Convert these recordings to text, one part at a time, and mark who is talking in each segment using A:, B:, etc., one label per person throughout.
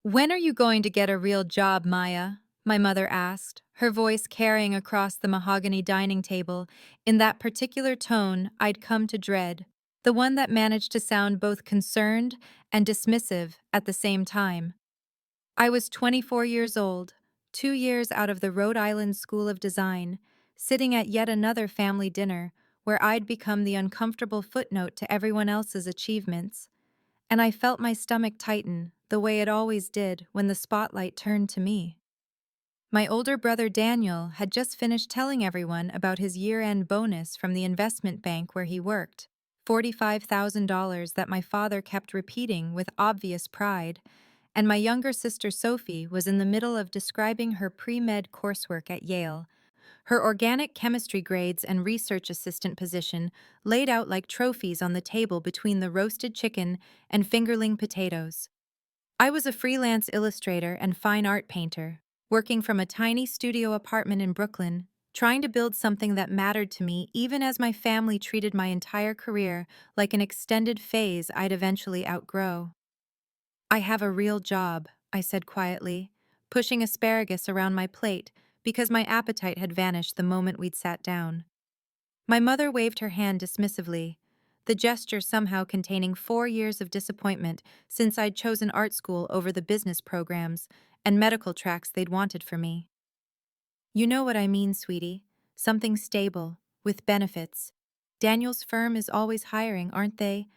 A: When are you going to get a real job, Maya? My mother asked, her voice carrying across the mahogany dining table in that particular tone I'd come to dread, the one that managed to sound both concerned and dismissive at the same time. I was 24 years old, 2 years out of the Rhode Island School of Design, sitting at yet another family dinner where I'd become the uncomfortable footnote to everyone else's achievements, and I felt my stomach tighten the way it always did when the spotlight turned to me. My older brother Daniel had just finished telling everyone about his year-end bonus from the investment bank where he worked, $45,000 that my father kept repeating with obvious pride, and my younger sister Sophie was in the middle of describing her pre-med coursework at Yale, her organic chemistry grades and research assistant position laid out like trophies on the table between the roasted chicken and fingerling potatoes. I was a freelance illustrator and fine art painter, working from a tiny studio apartment in Brooklyn, trying to build something that mattered to me even as my family treated my entire career like an extended phase I'd eventually outgrow. I have a real job, I said quietly, pushing asparagus around my plate because my appetite had vanished the moment we'd sat down. My mother waved her hand dismissively, the gesture somehow containing 4 years of disappointment since I'd chosen art school over the business programs and medical tracks they'd wanted for me. You know what I mean, sweetie. Something stable, with benefits. Daniel's firm is always hiring, aren't they?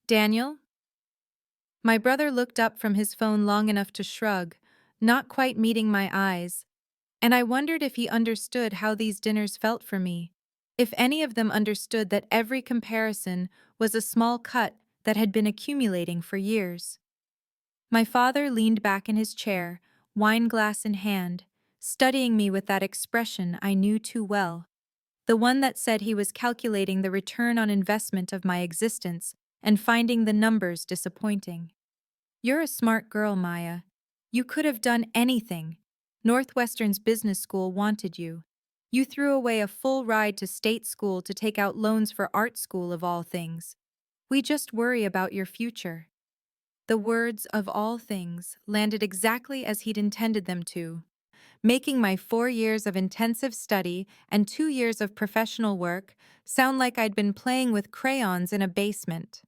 A: Daniel? My brother looked up from his phone long enough to shrug, not quite meeting my eyes, and I wondered if he understood how these dinners felt for me, if any of them understood that every comparison was a small cut that had been accumulating for years. My father leaned back in his chair, wine glass in hand, studying me with that expression I knew too well, the one that said he was calculating the return on investment of my existence and finding the numbers disappointing. You're a smart girl, Maya. You could have done anything. Northwestern's business school wanted you. You threw away a full ride to state school to take out loans for art school of all things. We just worry about your future. The words "of all things" landed exactly as he'd intended them to, making my 4 years of intensive study and 2 years of professional work sound like I'd been playing with crayons in a basement.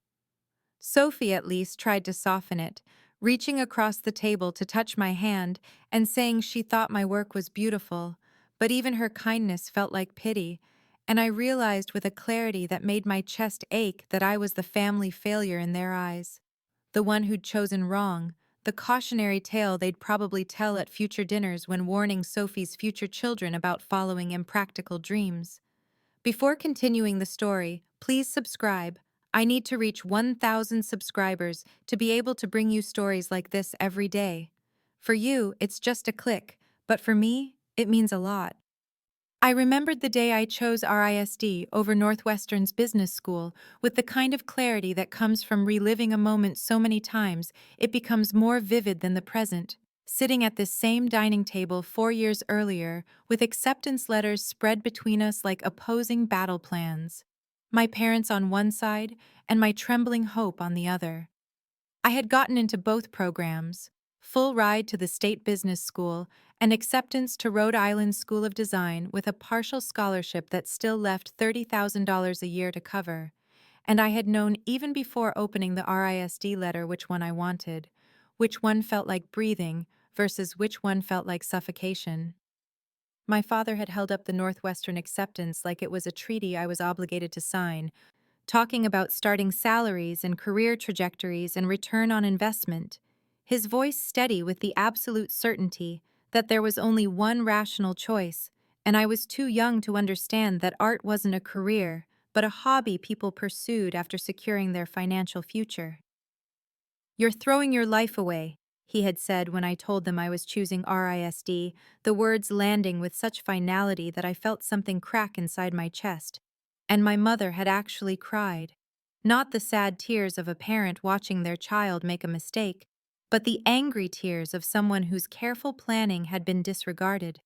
A: Sophie at least tried to soften it, reaching across the table to touch my hand and saying she thought my work was beautiful, but even her kindness felt like pity, and I realized with a clarity that made my chest ache that I was the family failure in their eyes, the one who'd chosen wrong, the cautionary tale they'd probably tell at future dinners when warning Sophie's future children about following impractical dreams. Before continuing the story, please subscribe. I need to reach 1,000 subscribers to be able to bring you stories like this every day. For you, it's just a click, but for me, it means a lot. I remembered the day I chose RISD over Northwestern's business school with the kind of clarity that comes from reliving a moment so many times it becomes more vivid than the present. Sitting at this same dining table 4 years earlier, with acceptance letters spread between us like opposing battle plans. My parents on one side, and my trembling hope on the other. I had gotten into both programs, full ride to the state business school and acceptance to Rhode Island School of Design with a partial scholarship that still left $30,000 a year to cover, and I had known even before opening the RISD letter which one I wanted, which one felt like breathing versus which one felt like suffocation. My father had held up the Northwestern acceptance like it was a treaty I was obligated to sign, talking about starting salaries and career trajectories and return on investment, his voice steady with the absolute certainty that there was only one rational choice, and I was too young to understand that art wasn't a career, but a hobby people pursued after securing their financial future. "You're throwing your life away," he had said when I told them I was choosing RISD, the words landing with such finality that I felt something crack inside my chest. And my mother had actually cried. Not the sad tears of a parent watching their child make a mistake, but the angry tears of someone whose careful planning had been disregarded.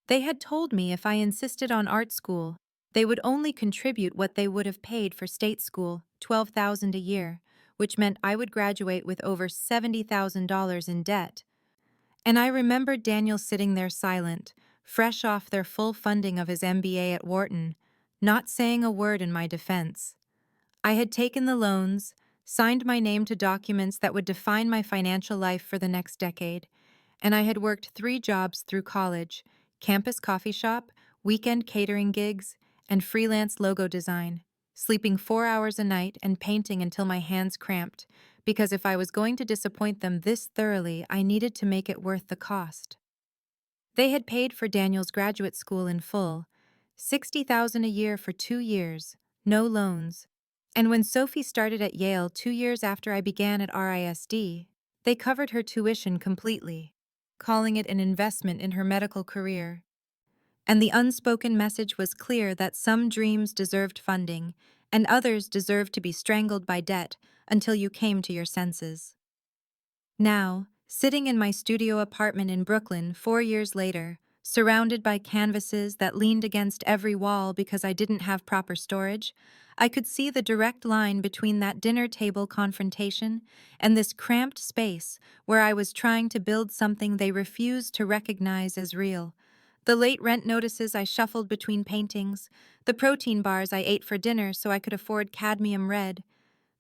A: They had told me if I insisted on art school, they would only contribute what they would have paid for state school, $12,000 a year, which meant I would graduate with over $70,000 in debt. And I remembered Daniel sitting there silent, fresh off their full funding of his MBA at Wharton, not saying a word in my defense. I had taken the loans, signed my name to documents that would define my financial life for the next decade, and I had worked 3 jobs through college: campus coffee shop, weekend catering gigs, and freelance logo design, sleeping 4 hours a night and painting until my hands cramped, because if I was going to disappoint them this thoroughly, I needed to make it worth the cost. They had paid for Daniel's graduate school in full, $60,000 a year for 2 years, no loans. And when Sophie started at Yale 2 years after I began at RISD, they covered her tuition completely, calling it an investment in her medical career. And the unspoken message was clear that some dreams deserved funding, and others deserved to be strangled by debt until you came to your senses. Now, sitting in my studio apartment in Brooklyn 4 years later, surrounded by canvases that leaned against every wall because I didn't have proper storage, I could see the direct line between that dinner table confrontation and this cramped space where I was trying to build something they refused to recognize as real. The late rent notices I shuffled between paintings, the protein bars I ate for dinner so I could afford cadmium red,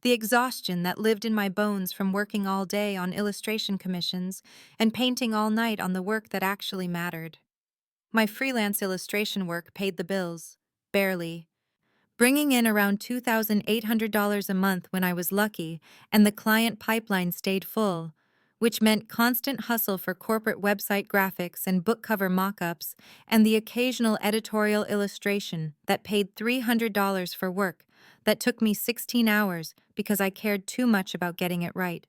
A: the exhaustion that lived in my bones from working all day on illustration commissions and painting all night on the work that actually mattered. My freelance illustration work paid the bills, barely, bringing in around $2,800 a month when I was lucky and the client pipeline stayed full, which meant constant hustle for corporate website graphics and book cover mock-ups and the occasional editorial illustration that paid $300 for work that took me 16 hours because I cared too much about getting it right.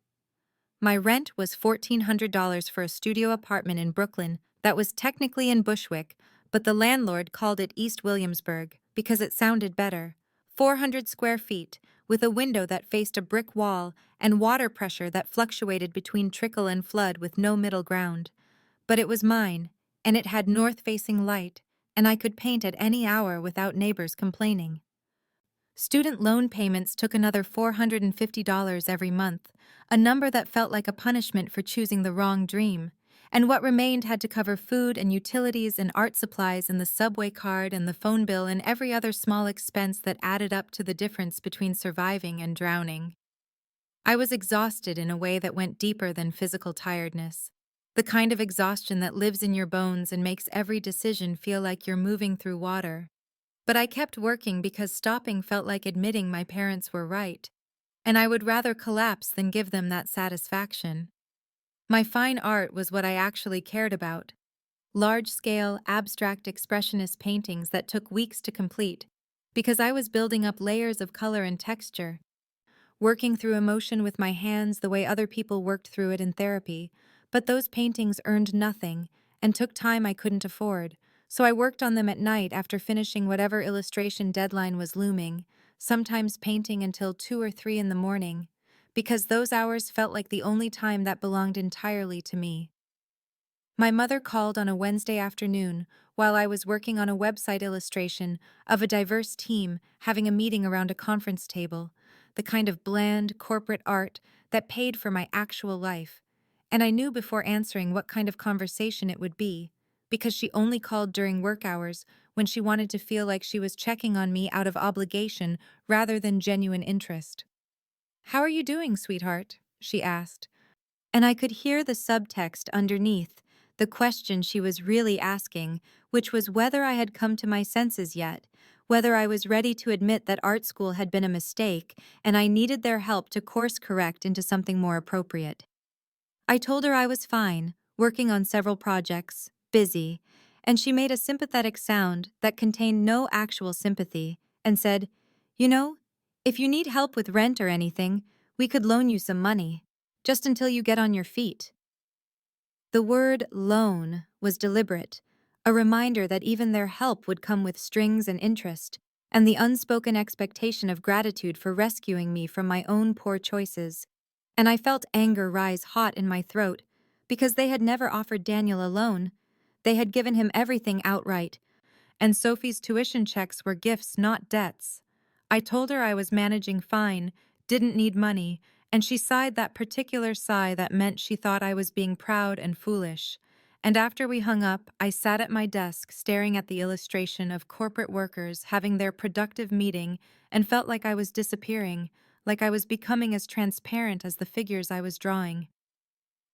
A: My rent was $1,400 for a studio apartment in Brooklyn that was technically in Bushwick, but the landlord called it East Williamsburg because it sounded better. 400 square feet, with a window that faced a brick wall and water pressure that fluctuated between trickle and flood with no middle ground. But it was mine, and it had north-facing light, and I could paint at any hour without neighbors complaining. Student loan payments took another $450 every month, a number that felt like a punishment for choosing the wrong dream, and what remained had to cover food and utilities and art supplies and the subway card and the phone bill and every other small expense that added up to the difference between surviving and drowning. I was exhausted in a way that went deeper than physical tiredness, the kind of exhaustion that lives in your bones and makes every decision feel like you're moving through water. But I kept working because stopping felt like admitting my parents were right, and I would rather collapse than give them that satisfaction. My fine art was what I actually cared about. Large-scale, abstract expressionist paintings that took weeks to complete, because I was building up layers of color and texture, working through emotion with my hands the way other people worked through it in therapy, but those paintings earned nothing and took time I couldn't afford, so I worked on them at night after finishing whatever illustration deadline was looming, sometimes painting until 2 or 3 in the morning, because those hours felt like the only time that belonged entirely to me. My mother called on a Wednesday afternoon while I was working on a website illustration of a diverse team having a meeting around a conference table, the kind of bland, corporate art that paid for my actual life, and I knew before answering what kind of conversation it would be, because she only called during work hours when she wanted to feel like she was checking on me out of obligation rather than genuine interest. "How are you doing, sweetheart?" she asked, and I could hear the subtext underneath, the question she was really asking, which was whether I had come to my senses yet, whether I was ready to admit that art school had been a mistake and I needed their help to course correct into something more appropriate. I told her I was fine, working on several projects, busy, and she made a sympathetic sound that contained no actual sympathy and said, "You know, if you need help with rent or anything, we could loan you some money, just until you get on your feet." The word loan was deliberate, a reminder that even their help would come with strings and interest, and the unspoken expectation of gratitude for rescuing me from my own poor choices. And I felt anger rise hot in my throat, because they had never offered Daniel a loan. They had given him everything outright, and Sophie's tuition checks were gifts, not debts. I told her I was managing fine, didn't need money, and she sighed that particular sigh that meant she thought I was being proud and foolish. And after we hung up, I sat at my desk staring at the illustration of corporate workers having their productive meeting and felt like I was disappearing, like I was becoming as transparent as the figures I was drawing.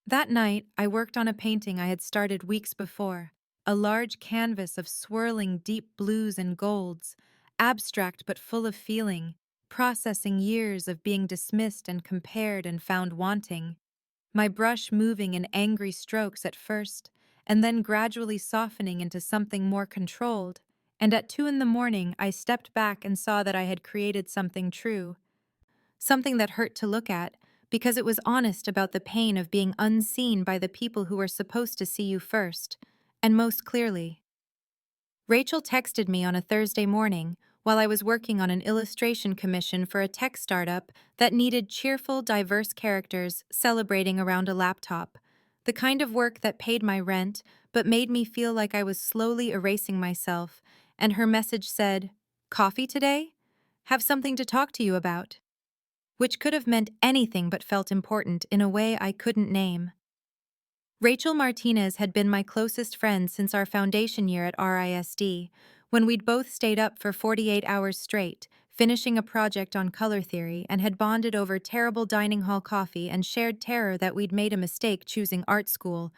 A: That night, I worked on a painting I had started weeks before, a large canvas of swirling deep blues and golds, abstract but full of feeling, processing years of being dismissed and compared and found wanting. My brush moving in angry strokes at first, and then gradually softening into something more controlled, and at 2 in the morning I stepped back and saw that I had created something true, something that hurt to look at, because it was honest about the pain of being unseen by the people who were supposed to see you first, and most clearly. Rachel texted me on a Thursday morning while I was working on an illustration commission for a tech startup that needed cheerful, diverse characters celebrating around a laptop, the kind of work that paid my rent but made me feel like I was slowly erasing myself, and her message said, "Coffee today? Have something to talk to you about." Which could have meant anything but felt important in a way I couldn't name. Rachel Martinez had been my closest friend since our foundation year at RISD, when we'd both stayed up for 48 hours straight, finishing a project on color theory, and had bonded over terrible dining hall coffee and shared terror that we'd made a mistake choosing art school.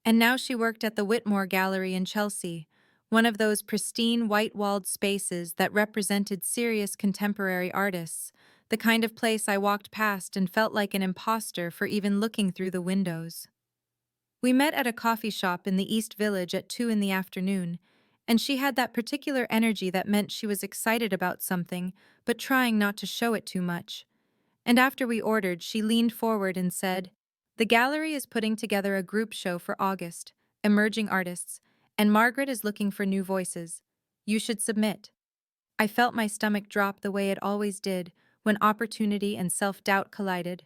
A: And now she worked at the Whitmore Gallery in Chelsea, one of those pristine white-walled spaces that represented serious contemporary artists, the kind of place I walked past and felt like an imposter for even looking through the windows. We met at a coffee shop in the East Village at 2 in the afternoon, and she had that particular energy that meant she was excited about something, but trying not to show it too much. And after we ordered, she leaned forward and said, "The gallery is putting together a group show for August, emerging artists, and Margaret is looking for new voices. You should submit." I felt my stomach drop the way it always did when opportunity and self-doubt collided,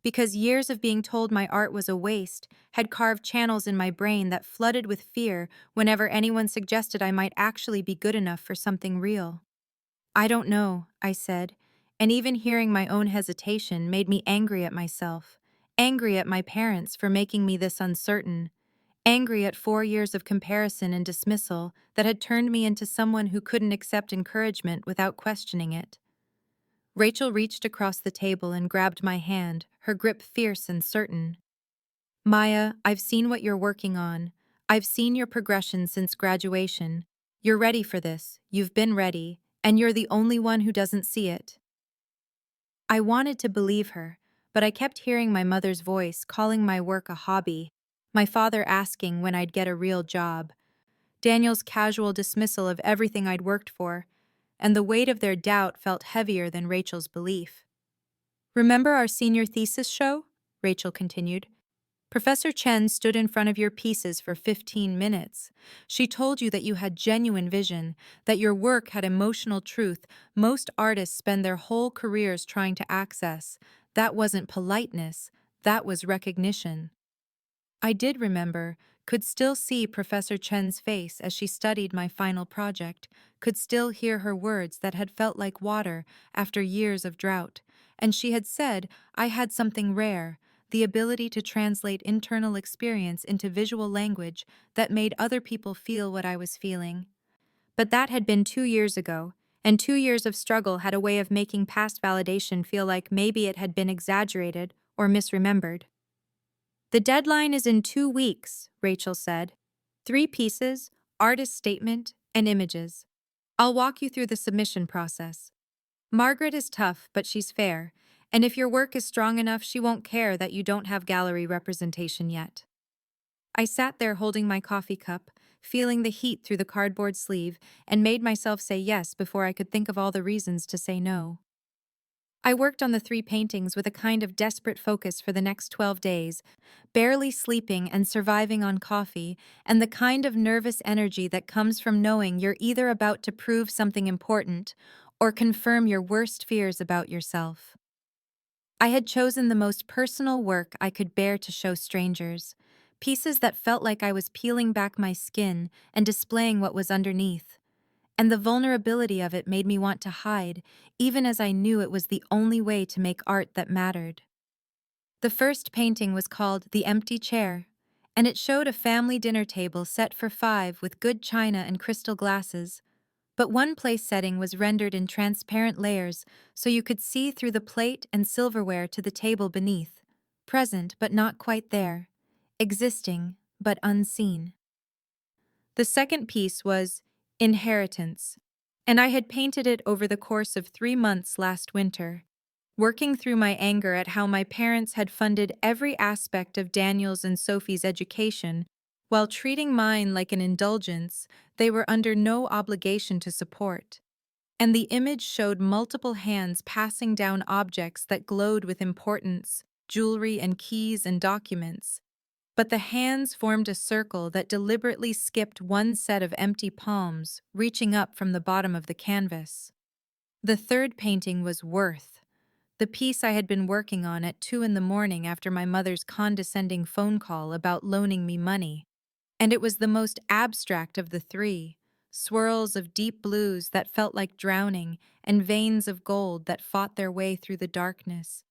A: because years of being told my art was a waste had carved channels in my brain that flooded with fear whenever anyone suggested I might actually be good enough for something real. "I don't know," I said, and even hearing my own hesitation made me angry at myself, angry at my parents for making me this uncertain, angry at 4 years of comparison and dismissal that had turned me into someone who couldn't accept encouragement without questioning it. Rachel reached across the table and grabbed my hand, her grip fierce and certain. "Maya, I've seen what you're working on. I've seen your progression since graduation. You're ready for this, you've been ready, and you're the only one who doesn't see it." I wanted to believe her, but I kept hearing my mother's voice calling my work a hobby, my father asking when I'd get a real job, Daniel's casual dismissal of everything I'd worked for, and the weight of their doubt felt heavier than Rachel's belief. "Remember our senior thesis show?" Rachel continued. "Professor Chen stood in front of your pieces for 15 minutes. She told you that you had genuine vision, that your work had emotional truth most artists spend their whole careers trying to access. That wasn't politeness, that was recognition." I did remember, could still see Professor Chen's face as she studied my final project, could still hear her words that had felt like water after years of drought, and she had said I had something rare, the ability to translate internal experience into visual language that made other people feel what I was feeling. But that had been 2 years ago, and 2 years of struggle had a way of making past validation feel like maybe it had been exaggerated or misremembered. "The deadline is in 2 weeks," Rachel said. 3 pieces, artist statement, and images. I'll walk you through the submission process. Margaret is tough, but she's fair, and if your work is strong enough, she won't care that you don't have gallery representation yet." I sat there holding my coffee cup, feeling the heat through the cardboard sleeve, and made myself say yes before I could think of all the reasons to say no. I worked on the 3 paintings with a kind of desperate focus for the next 12 days, barely sleeping and surviving on coffee, and the kind of nervous energy that comes from knowing you're either about to prove something important or confirm your worst fears about yourself. I had chosen the most personal work I could bear to show strangers, pieces that felt like I was peeling back my skin and displaying what was underneath. and the vulnerability of it made me want to hide, even as I knew it was the only way to make art that mattered. The first painting was called The Empty Chair, and it showed a family dinner table set for five with good china and crystal glasses, but one place setting was rendered in transparent layers so you could see through the plate and silverware to the table beneath, present but not quite there, existing but unseen. The second piece was Inheritance, and I had painted it over the course of 3 months last winter, working through my anger at how my parents had funded every aspect of Daniel's and Sophie's education, while treating mine like an indulgence they were under no obligation to support. And the image showed multiple hands passing down objects that glowed with importance, jewelry and keys and documents. But the hands formed a circle that deliberately skipped one set of empty palms, reaching up from the bottom of the canvas. The third painting was Worth, the piece I had been working on at 2 in the morning after my mother's condescending phone call about loaning me money. And it was the most abstract of the three, swirls of deep blues that felt like drowning and veins of gold that fought their way through the darkness.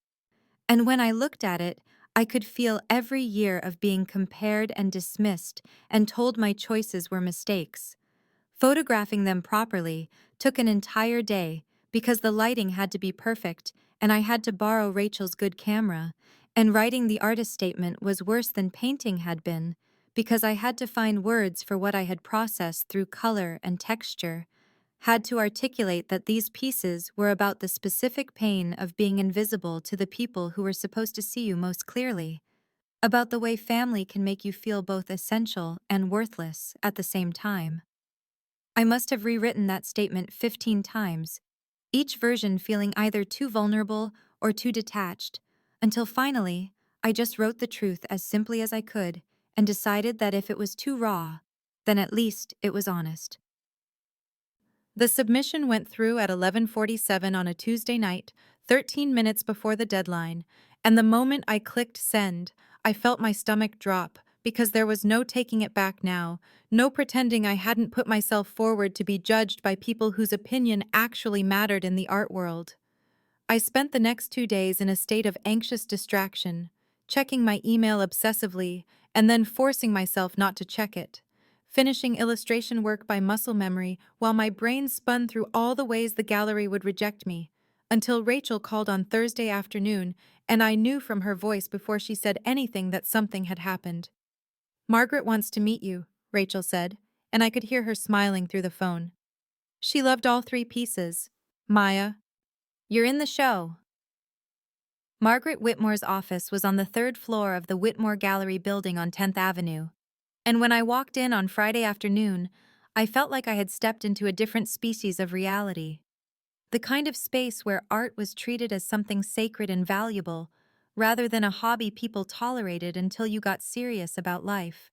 A: And when I looked at it, I could feel every year of being compared and dismissed and told my choices were mistakes. Photographing them properly took an entire day because the lighting had to be perfect and I had to borrow Rachel's good camera, and writing the artist statement was worse than painting had been because I had to find words for what I had processed through color and texture, had to articulate that these pieces were about the specific pain of being invisible to the people who were supposed to see you most clearly, about the way family can make you feel both essential and worthless at the same time. I must have rewritten that statement 15 times, each version feeling either too vulnerable or too detached, until finally, I just wrote the truth as simply as I could and decided that if it was too raw, then at least it was honest. The submission went through at 11:47 on a Tuesday night, 13 minutes before the deadline, and the moment I clicked send, I felt my stomach drop because there was no taking it back now, no pretending I hadn't put myself forward to be judged by people whose opinion actually mattered in the art world. I spent the next 2 days in a state of anxious distraction, checking my email obsessively and then forcing myself not to check it, finishing illustration work by muscle memory while my brain spun through all the ways the gallery would reject me, until Rachel called on Thursday afternoon and I knew from her voice before she said anything that something had happened. "Margaret wants to meet you," Rachel said, and I could hear her smiling through the phone. She loved all three pieces. "Maya, you're in the show." Margaret Whitmore's office was on the third floor of the Whitmore Gallery building on 10th Avenue, and when I walked in on Friday afternoon, I felt like I had stepped into a different species of reality. The kind of space where art was treated as something sacred and valuable, rather than a hobby people tolerated until you got serious about life.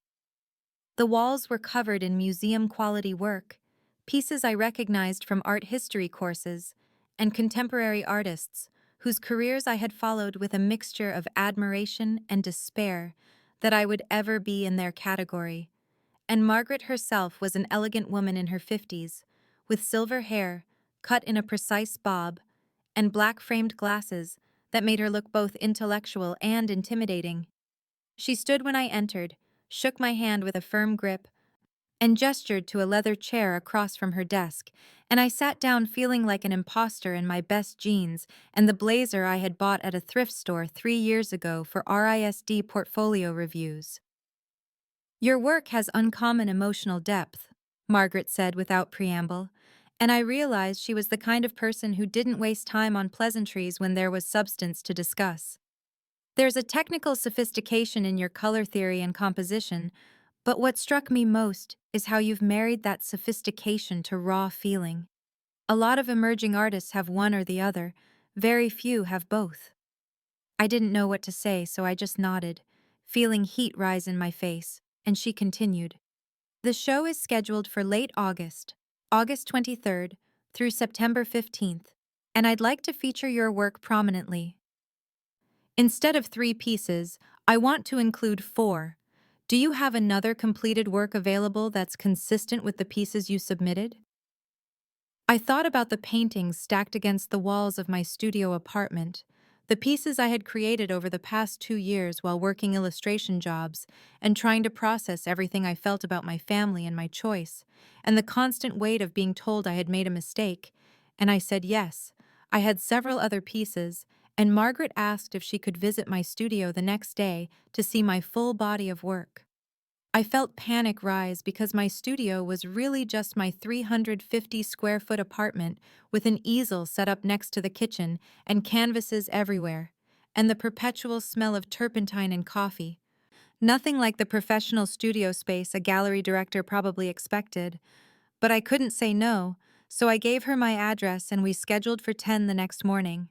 A: The walls were covered in museum-quality work, pieces I recognized from art history courses, and contemporary artists whose careers I had followed with a mixture of admiration and despair that I would ever be in their category. And Margaret herself was an elegant woman in her 50s, with silver hair, cut in a precise bob, and black-framed glasses that made her look both intellectual and intimidating. She stood when I entered, shook my hand with a firm grip, and gestured to a leather chair across from her desk, and I sat down feeling like an imposter in my best jeans and the blazer I had bought at a thrift store 3 years ago for RISD portfolio reviews. "Your work has uncommon emotional depth," Margaret said without preamble, and I realized she was the kind of person who didn't waste time on pleasantries when there was substance to discuss. "There's a technical sophistication in your color theory and composition, but what struck me most is how you've married that sophistication to raw feeling. A lot of emerging artists have one or the other, very few have both." I didn't know what to say, so I just nodded, feeling heat rise in my face, and she continued. "The show is scheduled for late August, August 23rd, through September 15th, and I'd like to feature your work prominently. Instead of 3 pieces, I want to include 4. Do you have another completed work available that's consistent with the pieces you submitted?" I thought about the paintings stacked against the walls of my studio apartment, the pieces I had created over the past 2 years while working illustration jobs, and trying to process everything I felt about my family and my choice, and the constant weight of being told I had made a mistake. And I said yes. I had several other pieces, and Margaret asked if she could visit my studio the next day to see my full body of work. I felt panic rise because my studio was really just my 350 square foot apartment with an easel set up next to the kitchen and canvases everywhere, and the perpetual smell of turpentine and coffee. Nothing like the professional studio space a gallery director probably expected, but I couldn't say no, so I gave her my address and we scheduled for 10 the next morning.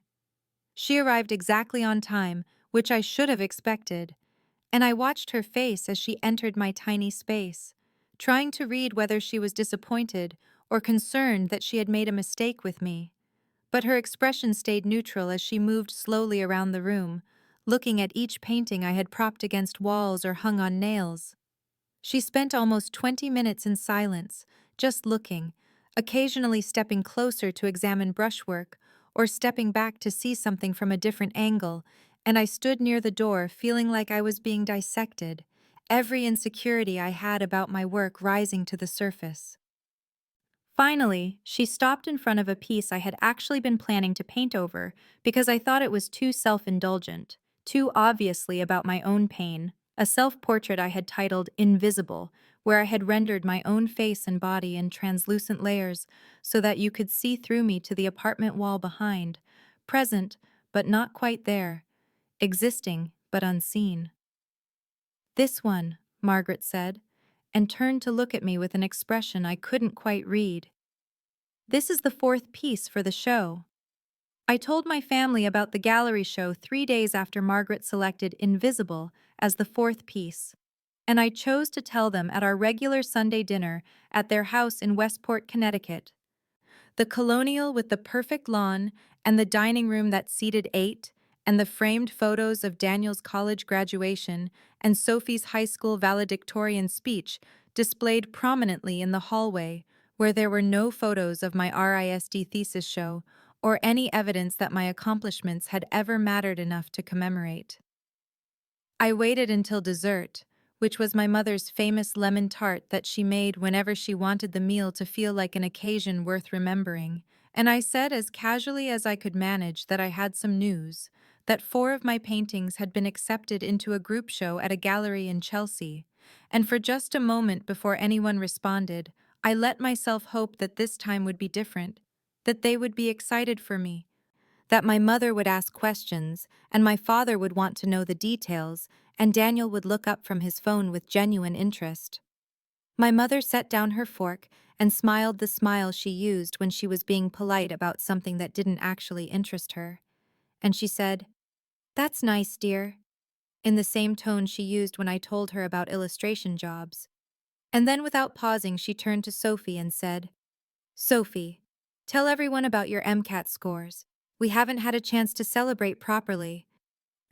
A: She arrived exactly on time, which I should have expected, and I watched her face as she entered my tiny space, trying to read whether she was disappointed or concerned that she had made a mistake with me. But her expression stayed neutral as she moved slowly around the room, looking at each painting I had propped against walls or hung on nails. She spent almost 20 minutes in silence, just looking, occasionally stepping closer to examine brushwork or stepping back to see something from a different angle, and I stood near the door feeling like I was being dissected, every insecurity I had about my work rising to the surface. Finally, she stopped in front of a piece I had actually been planning to paint over because I thought it was too self-indulgent, too obviously about my own pain, a self-portrait I had titled Invisible, where I had rendered my own face and body in translucent layers so that you could see through me to the apartment wall behind, present but not quite there, existing but unseen. "This one," Margaret said, and turned to look at me with an expression I couldn't quite read. "This is the fourth piece for the show." I told my family about the gallery show 3 days after Margaret selected Invisible as the fourth piece, and I chose to tell them at our regular Sunday dinner at their house in Westport, Connecticut. The colonial with the perfect lawn, and the dining room that seated 8, and the framed photos of Daniel's college graduation and Sophie's high school valedictorian speech displayed prominently in the hallway, where there were no photos of my RISD thesis show or any evidence that my accomplishments had ever mattered enough to commemorate. I waited until dessert, which was my mother's famous lemon tart that she made whenever she wanted the meal to feel like an occasion worth remembering, and I said as casually as I could manage that I had some news, that 4 of my paintings had been accepted into a group show at a gallery in Chelsea, and for just a moment before anyone responded, I let myself hope that this time would be different, that they would be excited for me, that my mother would ask questions, and my father would want to know the details, and Daniel would look up from his phone with genuine interest. My mother set down her fork and smiled the smile she used when she was being polite about something that didn't actually interest her. And she said, "That's nice, dear," in the same tone she used when I told her about illustration jobs. And then without pausing, she turned to Sophie and said, "Sophie, tell everyone about your MCAT scores. We haven't had a chance to celebrate properly."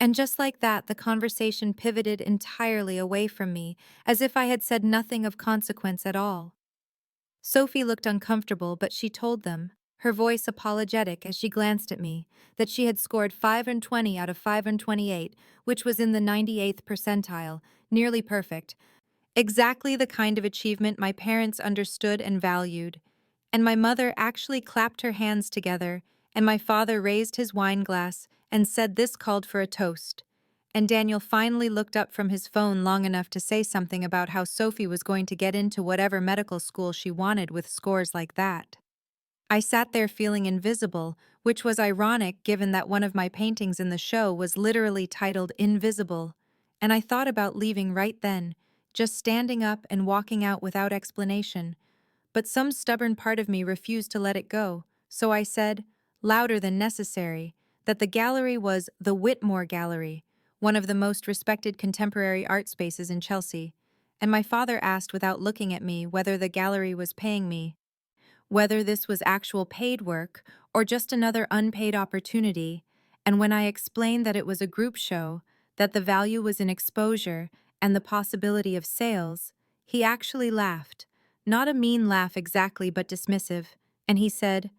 A: And just like that, the conversation pivoted entirely away from me, as if I had said nothing of consequence at all. Sophie looked uncomfortable, but she told them, her voice apologetic as she glanced at me, that she had scored 520 out of 528, which was in the 98th percentile, nearly perfect, exactly the kind of achievement my parents understood and valued. And my mother actually clapped her hands together, and my father raised his wine glass and said this called for a toast. And Daniel finally looked up from his phone long enough to say something about how Sophie was going to get into whatever medical school she wanted with scores like that. I sat there feeling invisible, which was ironic given that one of my paintings in the show was literally titled Invisible, and I thought about leaving right then, just standing up and walking out without explanation. But some stubborn part of me refused to let it go, so I said, louder than necessary, that the gallery was the Whitmore Gallery, one of the most respected contemporary art spaces in Chelsea, and my father asked without looking at me whether the gallery was paying me, whether this was actual paid work or just another unpaid opportunity, and when I explained that it was a group show, that the value was in exposure and the possibility of sales, he actually laughed, not a mean laugh exactly but dismissive, And he said,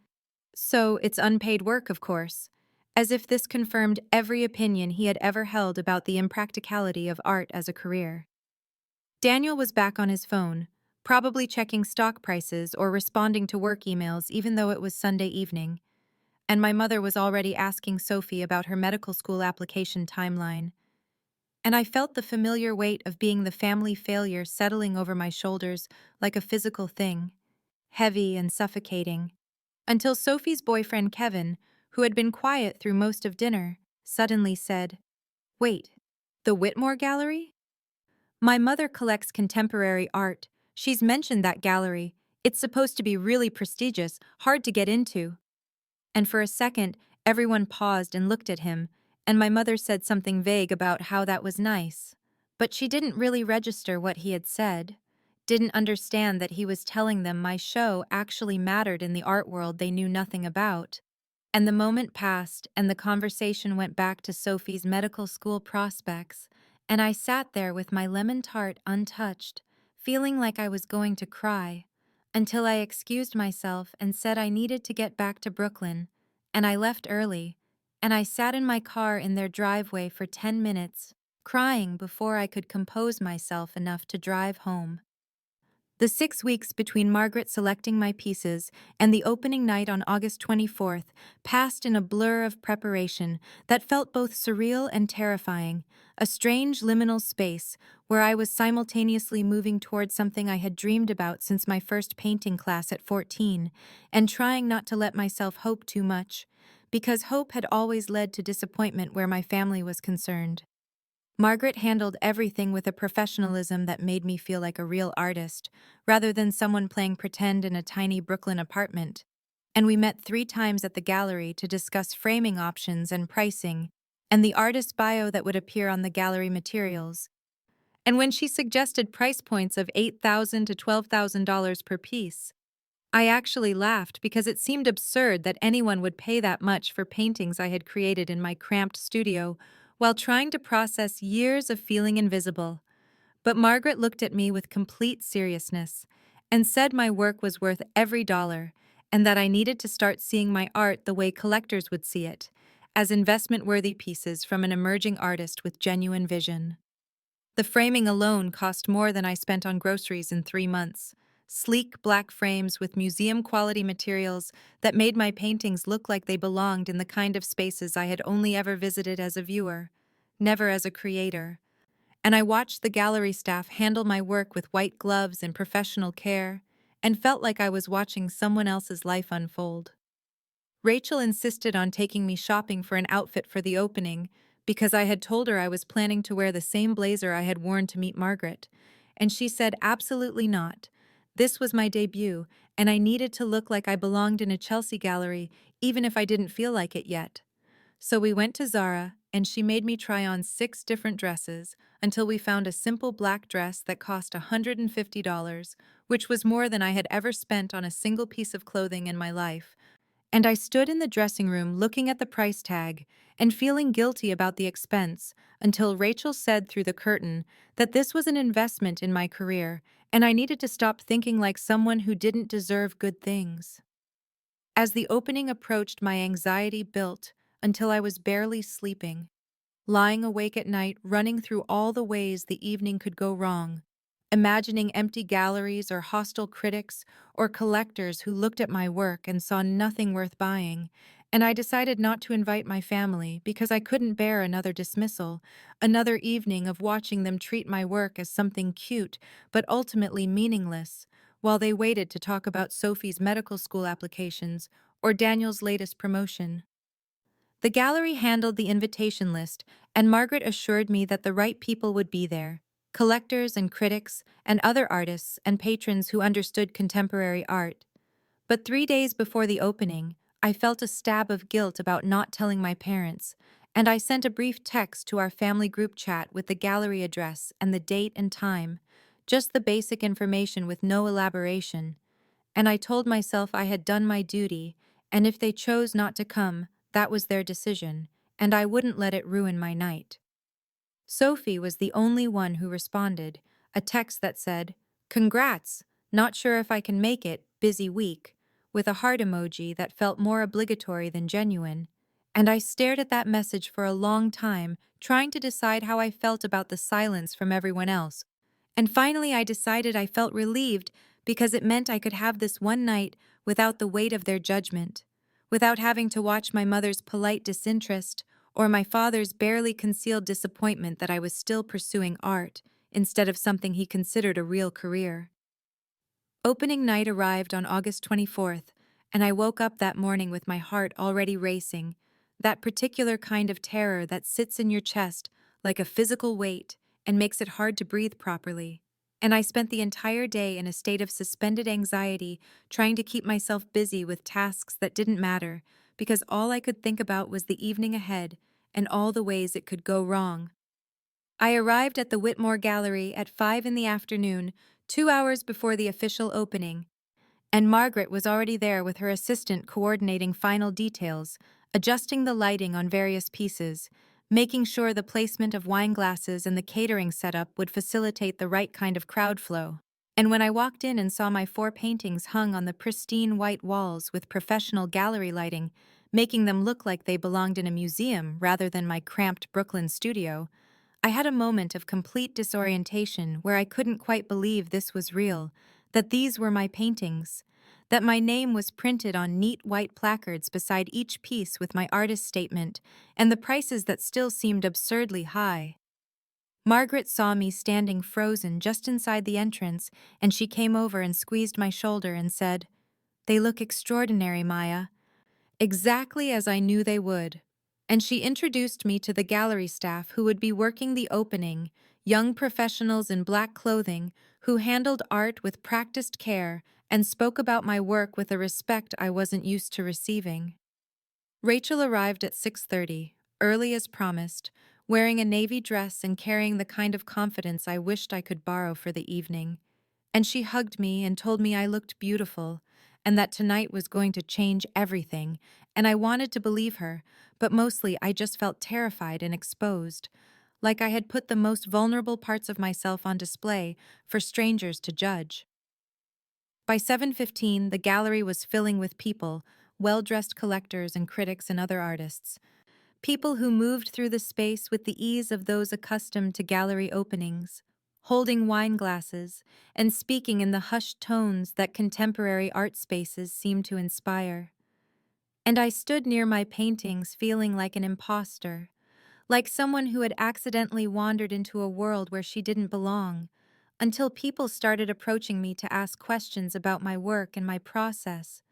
A: "So it's unpaid work, of course," as if this confirmed every opinion he had ever held about the impracticality of art as a career. Daniel was back on his phone, probably checking stock prices or responding to work emails even though it was Sunday evening, and my mother was already asking Sophie about her medical school application timeline. And I felt the familiar weight of being the family failure settling over my shoulders like a physical thing, heavy and suffocating, until Sophie's boyfriend Kevin, who had been quiet through most of dinner, suddenly said, "Wait, the Whitmore Gallery? My mother collects contemporary art. She's mentioned that gallery. It's supposed to be really prestigious, hard to get into." And for a second, everyone paused and looked at him, and my mother said something vague about how that was nice. But she didn't really register what he had said, didn't understand that he was telling them my show actually mattered in the art world they knew nothing about. And the moment passed, and the conversation went back to Sophie's medical school prospects, and I sat there with my lemon tart untouched, feeling like I was going to cry, until I excused myself and said I needed to get back to Brooklyn, and I left early, and I sat in my car in their driveway for 10 minutes, crying before I could compose myself enough to drive home. The 6 weeks between Margaret selecting my pieces and the opening night on August 24th passed in a blur of preparation that felt both surreal and terrifying, a strange liminal space where I was simultaneously moving toward something I had dreamed about since my first painting class at 14, and trying not to let myself hope too much, because hope had always led to disappointment where my family was concerned. Margaret handled everything with a professionalism that made me feel like a real artist, rather than someone playing pretend in a tiny Brooklyn apartment. And we met 3 times at the gallery to discuss framing options and pricing, and the artist bio that would appear on the gallery materials. And when she suggested price points of $8,000 to $12,000 per piece, I actually laughed because it seemed absurd that anyone would pay that much for paintings I had created in my cramped studio while trying to process years of feeling invisible. But Margaret looked at me with complete seriousness and said my work was worth every dollar and that I needed to start seeing my art the way collectors would see it, as investment-worthy pieces from an emerging artist with genuine vision. The framing alone cost more than I spent on groceries in 3 months. Sleek black frames with museum-quality materials that made my paintings look like they belonged in the kind of spaces I had only ever visited as a viewer, never as a creator. And I watched the gallery staff handle my work with white gloves and professional care, and felt like I was watching someone else's life unfold. Rachel insisted on taking me shopping for an outfit for the opening because I had told her I was planning to wear the same blazer I had worn to meet Margaret, and she said absolutely not. This was my debut, and I needed to look like I belonged in a Chelsea gallery even if I didn't feel like it yet. So we went to Zara, and she made me try on 6 different dresses until we found a simple black dress that cost $150, which was more than I had ever spent on a single piece of clothing in my life. And I stood in the dressing room looking at the price tag and feeling guilty about the expense until Rachel said through the curtain that this was an investment in my career and I needed to stop thinking like someone who didn't deserve good things. As the opening approached, my anxiety built until I was barely sleeping, lying awake at night, running through all the ways the evening could go wrong, imagining empty galleries or hostile critics or collectors who looked at my work and saw nothing worth buying, and I decided not to invite my family because I couldn't bear another dismissal, another evening of watching them treat my work as something cute but ultimately meaningless, while they waited to talk about Sophie's medical school applications or Daniel's latest promotion. The gallery handled the invitation list, and Margaret assured me that the right people would be there: collectors and critics, and other artists and patrons who understood contemporary art. But 3 days before the opening, I felt a stab of guilt about not telling my parents, and I sent a brief text to our family group chat with the gallery address and the date and time, just the basic information with no elaboration. And I told myself I had done my duty, and if they chose not to come, that was their decision, and I wouldn't let it ruin my night. Sophie was the only one who responded, a text that said, "Congrats! Not sure if I can make it, busy week," with a heart emoji that felt more obligatory than genuine, and I stared at that message for a long time, trying to decide how I felt about the silence from everyone else. And finally, I decided I felt relieved because it meant I could have this one night without the weight of their judgment, without having to watch my mother's polite disinterest or my father's barely concealed disappointment that I was still pursuing art instead of something he considered a real career. Opening night arrived on August 24th, and I woke up that morning with my heart already racing, that particular kind of terror that sits in your chest like a physical weight and makes it hard to breathe properly. And I spent the entire day in a state of suspended anxiety, trying to keep myself busy with tasks that didn't matter, because all I could think about was the evening ahead and all the ways it could go wrong. I arrived at the Whitmore Gallery at 5 in the afternoon, 2 hours before the official opening, and Margaret was already there with her assistant coordinating final details, adjusting the lighting on various pieces, making sure the placement of wine glasses and the catering setup would facilitate the right kind of crowd flow. And when I walked in and saw my 4 paintings hung on the pristine white walls with professional gallery lighting, making them look like they belonged in a museum rather than my cramped Brooklyn studio, I had a moment of complete disorientation where I couldn't quite believe this was real, that these were my paintings, that my name was printed on neat white placards beside each piece with my artist statement, and the prices that still seemed absurdly high. Margaret saw me standing frozen just inside the entrance, and she came over and squeezed my shoulder and said, "They look extraordinary, Maya." Exactly as I knew they would. And she introduced me to the gallery staff who would be working the opening, young professionals in black clothing who handled art with practiced care and spoke about my work with a respect I wasn't used to receiving. Rachel arrived at 6:30, early as promised, wearing a navy dress and carrying the kind of confidence I wished I could borrow for the evening. And she hugged me and told me I looked beautiful, and that tonight was going to change everything, and I wanted to believe her, but mostly I just felt terrified and exposed, like I had put the most vulnerable parts of myself on display for strangers to judge. By 7:15, the gallery was filling with people, well-dressed collectors and critics and other artists. People who moved through the space with the ease of those accustomed to gallery openings, holding wine glasses and speaking in the hushed tones that contemporary art spaces seem to inspire. And I stood near my paintings feeling like an imposter, like someone who had accidentally wandered into a world where she didn't belong, until people started approaching me to ask questions about my work and my process.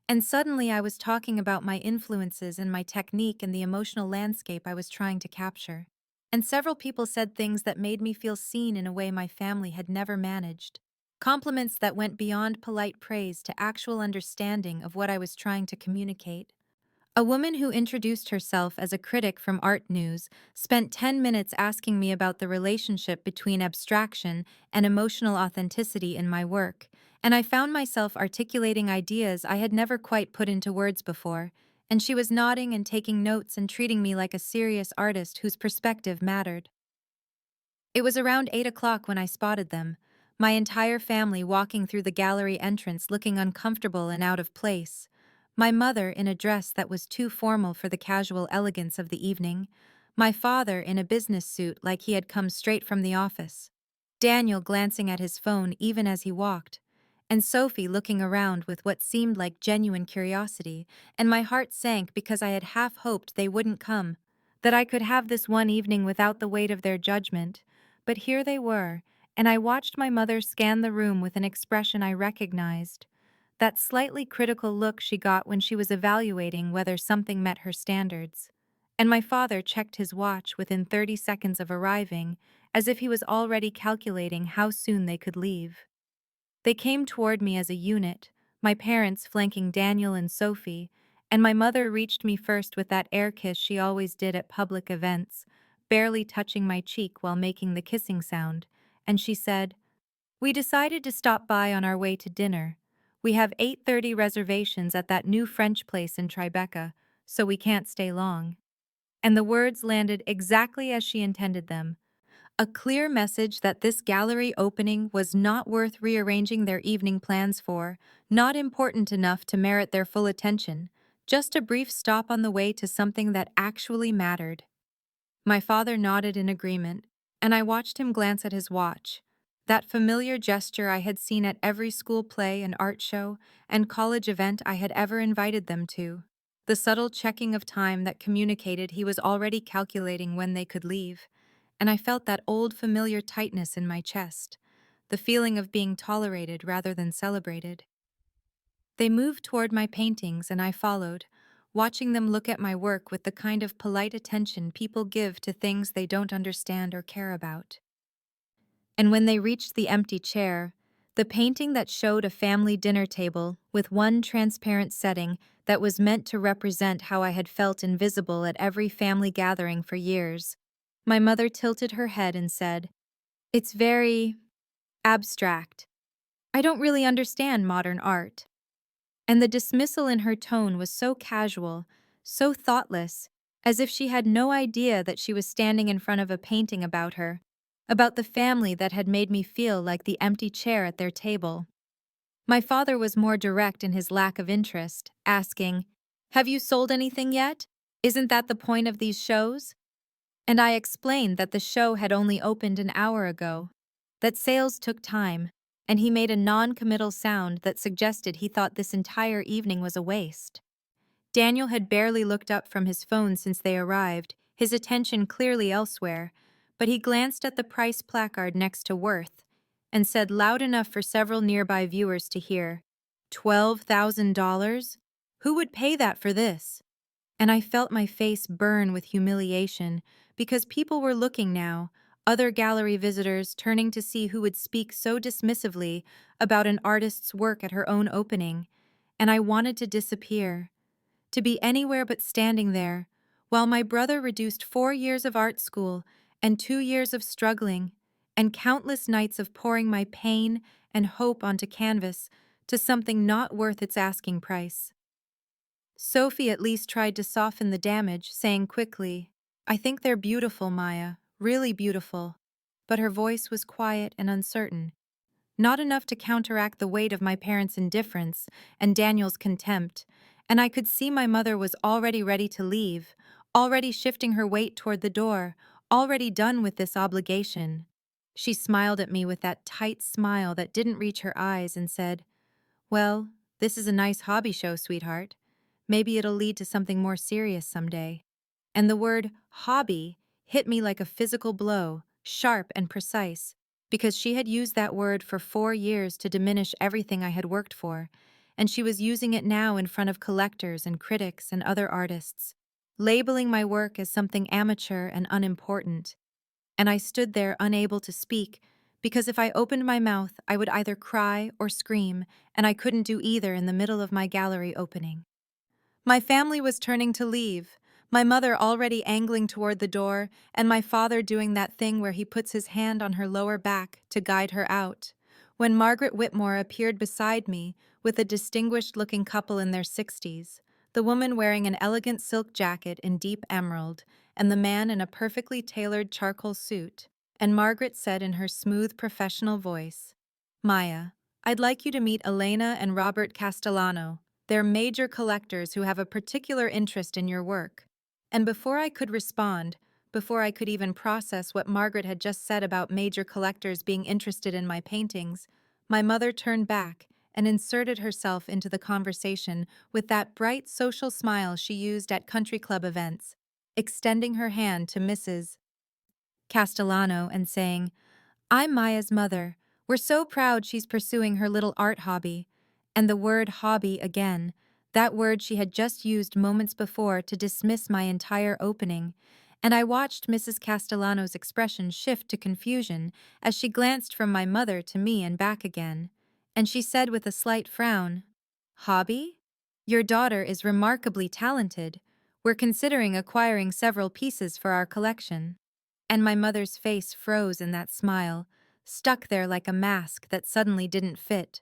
A: And suddenly I was talking about my influences and my technique and the emotional landscape I was trying to capture. And several people said things that made me feel seen in a way my family had never managed. Compliments that went beyond polite praise to actual understanding of what I was trying to communicate. A woman who introduced herself as a critic from Art News spent 10 minutes asking me about the relationship between abstraction and emotional authenticity in my work, and I found myself articulating ideas I had never quite put into words before, and she was nodding and taking notes and treating me like a serious artist whose perspective mattered. It was around 8 o'clock when I spotted them, my entire family walking through the gallery entrance looking uncomfortable and out of place. My mother in a dress that was too formal for the casual elegance of the evening, my father in a business suit like he had come straight from the office, Daniel glancing at his phone even as he walked, and Sophie looking around with what seemed like genuine curiosity, and my heart sank because I had half hoped they wouldn't come, that I could have this one evening without the weight of their judgment. But here they were, and I watched my mother scan the room with an expression I recognized, that slightly critical look she got when she was evaluating whether something met her standards. And my father checked his watch within 30 seconds of arriving, as if he was already calculating how soon they could leave. They came toward me as a unit, my parents flanking Daniel and Sophie, and my mother reached me first with that air kiss she always did at public events, barely touching my cheek while making the kissing sound, and she said, "We decided to stop by on our way to dinner. We have 8:30 reservations at that new French place in Tribeca, so we can't stay long." And the words landed exactly as she intended them. a clear message that this gallery opening was not worth rearranging their evening plans for, not important enough to merit their full attention, just a brief stop on the way to something that actually mattered. My father nodded in agreement, and I watched him glance at his watch. That familiar gesture I had seen at every school play and art show and college event I had ever invited them to. The subtle checking of time that communicated he was already calculating when they could leave, and I felt that old familiar tightness in my chest, the feeling of being tolerated rather than celebrated. They moved toward my paintings and I followed, watching them look at my work with the kind of polite attention people give to things they don't understand or care about. And when they reached the empty chair, the painting that showed a family dinner table with one transparent setting that was meant to represent how I had felt invisible at every family gathering for years, my mother tilted her head and said, "It's very abstract. I don't really understand modern art." And the dismissal in her tone was so casual, so thoughtless, as if she had no idea that she was standing in front of a painting about her, about the family that had made me feel like the empty chair at their table. My father was more direct in his lack of interest, asking, "Have you sold anything yet? Isn't that the point of these shows?" And I explained that the show had only opened an hour ago, that sales took time, and he made a non-committal sound that suggested he thought this entire evening was a waste. Daniel had barely looked up from his phone since they arrived, his attention clearly elsewhere, but he glanced at the price placard next to Worth and said loud enough for several nearby viewers to hear, $12,000? Who would pay that for this? And I felt my face burn with humiliation because people were looking now, other gallery visitors turning to see who would speak so dismissively about an artist's work at her own opening, and I wanted to disappear, to be anywhere but standing there, while my brother reduced 4 years of art school and 2 years of struggling and countless nights of pouring my pain and hope onto canvas to something not worth its asking price. Sophie at least tried to soften the damage, saying quickly, "I think they're beautiful, Maya, really beautiful." But her voice was quiet and uncertain, not enough to counteract the weight of my parents' indifference and Daniel's contempt, and I could see my mother was already ready to leave, already shifting her weight toward the door, already done with this obligation. She smiled at me with that tight smile that didn't reach her eyes and said, "Well, this is a nice hobby show, sweetheart. Maybe it'll lead to something more serious someday." And the word hobby hit me like a physical blow, sharp and precise, because she had used that word for 4 years to diminish everything I had worked for, and she was using it now in front of collectors and critics and other artists, labeling my work as something amateur and unimportant. And I stood there unable to speak, because if I opened my mouth, I would either cry or scream, and I couldn't do either in the middle of my gallery opening. My family was turning to leave, my mother already angling toward the door, and my father doing that thing where he puts his hand on her lower back to guide her out, when Margaret Whitmore appeared beside me with a distinguished-looking couple in their 60s, the woman wearing an elegant silk jacket in deep emerald, and the man in a perfectly tailored charcoal suit, and Margaret said in her smooth professional voice, "Maya, I'd like you to meet Elena and Robert Castellano. They're major collectors who have a particular interest in your work." And before I could respond, before I could even process what Margaret had just said about major collectors being interested in my paintings, my mother turned back and inserted herself into the conversation with that bright social smile she used at country club events, extending her hand to Mrs. Castellano and saying, "I'm Maya's mother. We're so proud she's pursuing her little art hobby." And the word hobby again, that word she had just used moments before to dismiss my entire opening. And I watched Mrs. Castellano's expression shift to confusion as she glanced from my mother to me and back again. And she said with a slight frown, "Hobby? Your daughter is remarkably talented. We're considering acquiring several pieces for our collection." And my mother's face froze in that smile, stuck there like a mask that suddenly didn't fit.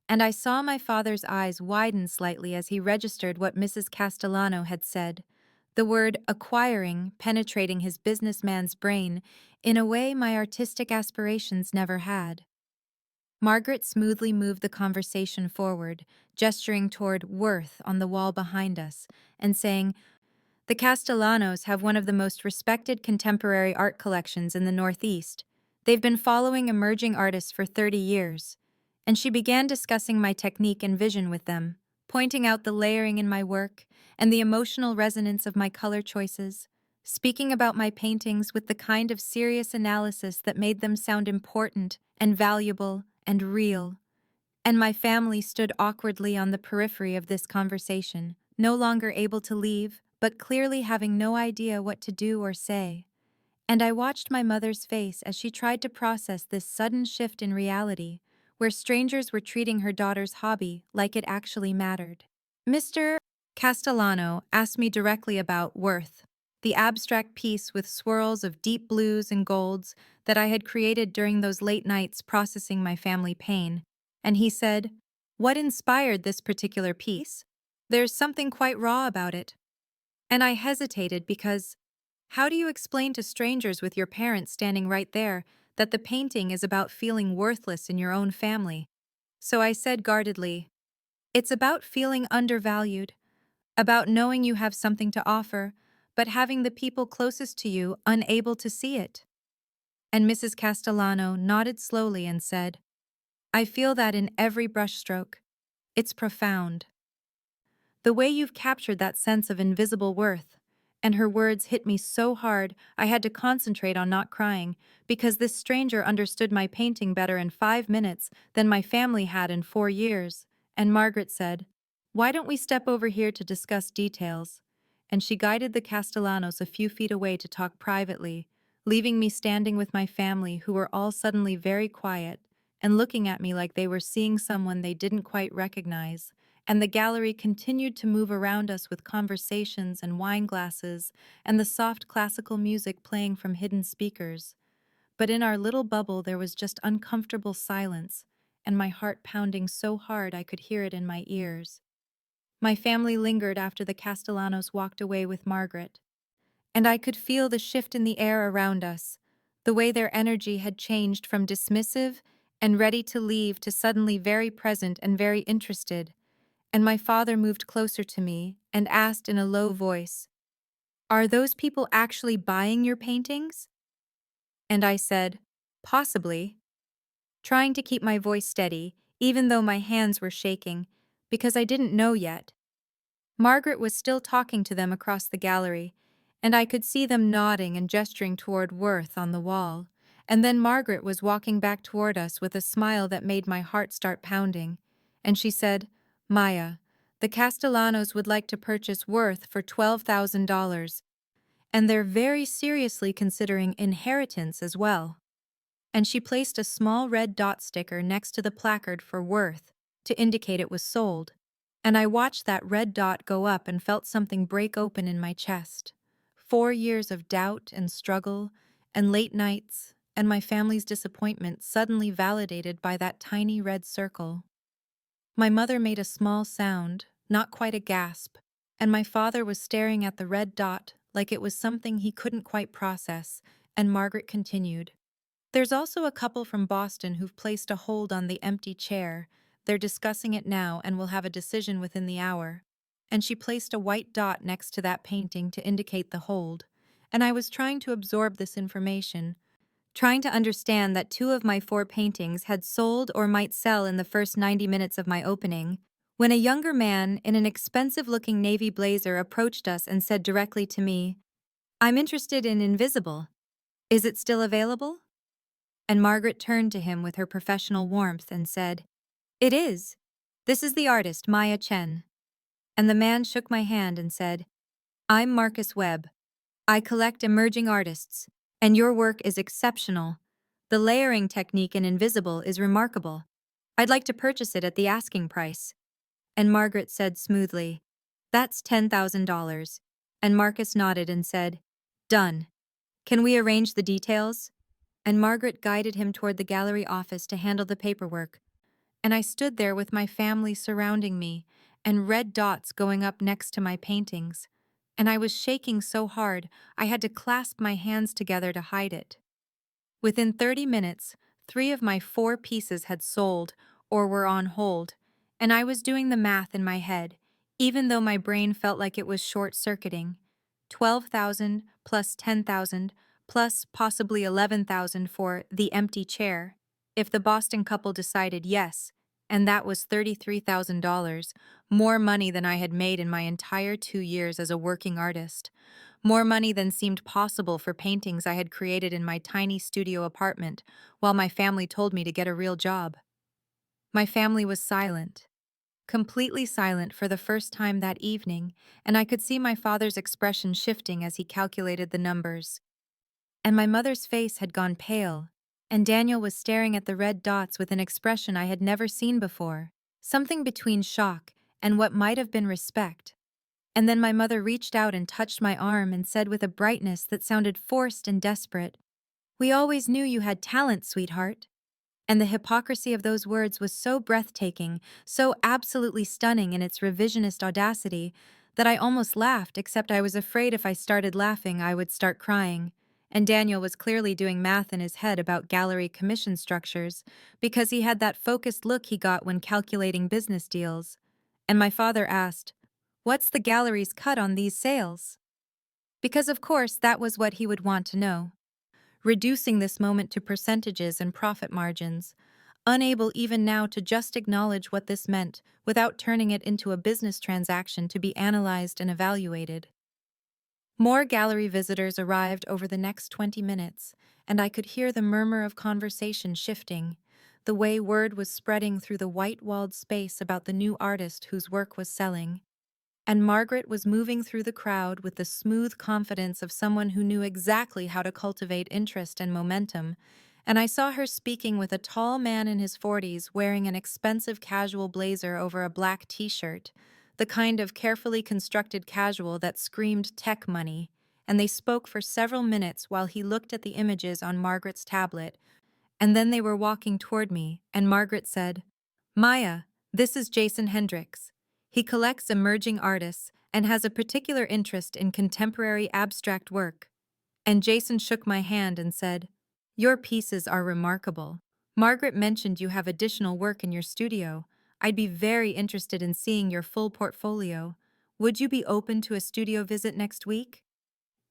A: And I saw my father's eyes widen slightly as he registered what Mrs. Castellano had said, the word acquiring penetrating his businessman's brain in a way my artistic aspirations never had. Margaret smoothly moved the conversation forward, gesturing toward Worth on the wall behind us, and saying, "The Castellanos have one of the most respected contemporary art collections in the Northeast. They've been following emerging artists for 30 years." And she began discussing my technique and vision with them, pointing out the layering in my work and the emotional resonance of my color choices, speaking about my paintings with the kind of serious analysis that made them sound important and valuable and real. And my family stood awkwardly on the periphery of this conversation, no longer able to leave, but clearly having no idea what to do or say. And I watched my mother's face as she tried to process this sudden shift in reality, where strangers were treating her daughter's hobby like it actually mattered. Mr. Castellano asked me directly about Worth, the abstract piece with swirls of deep blues and golds that I had created during those late nights processing my family pain, and he said, "What inspired this particular piece? There's something quite raw about it." And I hesitated because how do you explain to strangers with your parents standing right there that the painting is about feeling worthless in your own family? So I said guardedly, "It's about feeling undervalued, about knowing you have something to offer, but having the people closest to you unable to see it." And Mrs. Castellano nodded slowly and said, "I feel that in every brushstroke. It's profound. The way you've captured that sense of invisible worth." And her words hit me so hard I had to concentrate on not crying, because this stranger understood my painting better in 5 minutes than my family had in 4 years. And Margaret said, "Why don't we step over here to discuss details?" And she guided the Castellanos a few feet away to talk privately, leaving me standing with my family, who were all suddenly very quiet and looking at me like they were seeing someone they didn't quite recognize. And the gallery continued to move around us with conversations and wine glasses and the soft classical music playing from hidden speakers. But in our little bubble there was just uncomfortable silence, and my heart pounding so hard I could hear it in my ears. My family lingered after the Castellanos walked away with Margaret, and I could feel the shift in the air around us, the way their energy had changed from dismissive and ready to leave to suddenly very present and very interested. And my father moved closer to me and asked in a low voice, "Are those people actually buying your paintings?" And I said, "Possibly," trying to keep my voice steady, even though my hands were shaking, because I didn't know yet. Margaret was still talking to them across the gallery, and I could see them nodding and gesturing toward Worth on the wall. And then Margaret was walking back toward us with a smile that made my heart start pounding. And she said, "Maya, the Castellanos would like to purchase Worth for $12,000, and they're very seriously considering inheritance as well." And she placed a small red dot sticker next to the placard for Worth to indicate it was sold. And I watched that red dot go up and felt something break open in my chest. 4 years of doubt and struggle, and late nights, and my family's disappointment suddenly validated by that tiny red circle. My mother made a small sound, not quite a gasp, and my father was staring at the red dot like it was something he couldn't quite process, and Margaret continued, "There's also a couple from Boston who've placed a hold on the empty chair. They're discussing it now and will have a decision within the hour." And she placed a white dot next to that painting to indicate the hold. And I was trying to absorb this information, trying to understand that 2 of my 4 paintings had sold or might sell in the first 90 minutes of my opening, when a younger man in an expensive-looking navy blazer approached us and said directly to me, "I'm interested in Invisible. Is it still available?" And Margaret turned to him with her professional warmth and said, "It is. This is the artist, Maya Chen." And the man shook my hand and said, "I'm Marcus Webb. I collect emerging artists, and your work is exceptional. The layering technique in Invisible is remarkable. I'd like to purchase it at the asking price." And Margaret said smoothly, "That's $10,000. And Marcus nodded and said, "Done. Can we arrange the details?" And Margaret guided him toward the gallery office to handle the paperwork. And I stood there with my family surrounding me and red dots going up next to my paintings. and I was shaking so hard I had to clasp my hands together to hide it. Within 30 minutes, 3 of my 4 pieces had sold or were on hold, and I was doing the math in my head, even though my brain felt like it was short-circuiting. 12,000 plus 10,000 plus possibly 11,000 for the empty chair, if the Boston couple decided yes, and that was $33,000, more money than I had made in my entire 2 years as a working artist. More money than seemed possible for paintings I had created in my tiny studio apartment while my family told me to get a real job. My family was silent, completely silent for the first time that evening, and I could see my father's expression shifting as he calculated the numbers. And my mother's face had gone pale, and Daniel was staring at the red dots with an expression I had never seen before, something between shock and what might have been respect. And then my mother reached out and touched my arm and said with a brightness that sounded forced and desperate, "We always knew you had talent, sweetheart." And the hypocrisy of those words was so breathtaking, so absolutely stunning in its revisionist audacity, that I almost laughed, except I was afraid if I started laughing I would start crying. And Daniel was clearly doing math in his head about gallery commission structures, because he had that focused look he got when calculating business deals. And my father asked, "What's the gallery's cut on these sales?" Because of course that was what he would want to know. Reducing this moment to percentages and profit margins, unable even now to just acknowledge what this meant without turning it into a business transaction to be analyzed and evaluated. More gallery visitors arrived over the next 20 minutes, and I could hear the murmur of conversation shifting, the way word was spreading through the white-walled space about the new artist whose work was selling. And Margaret was moving through the crowd with the smooth confidence of someone who knew exactly how to cultivate interest and momentum, and I saw her speaking with a tall man in his 40s wearing an expensive casual blazer over a black t-shirt, the kind of carefully constructed casual that screamed tech money, and they spoke for several minutes while he looked at the images on Margaret's tablet, and then they were walking toward me, and Margaret said, "Maya, this is Jason Hendricks. He collects emerging artists and has a particular interest in contemporary abstract work." And Jason shook my hand and said, "Your pieces are remarkable. Margaret mentioned you have additional work in your studio. I'd be very interested in seeing your full portfolio. Would you be open to a studio visit next week?"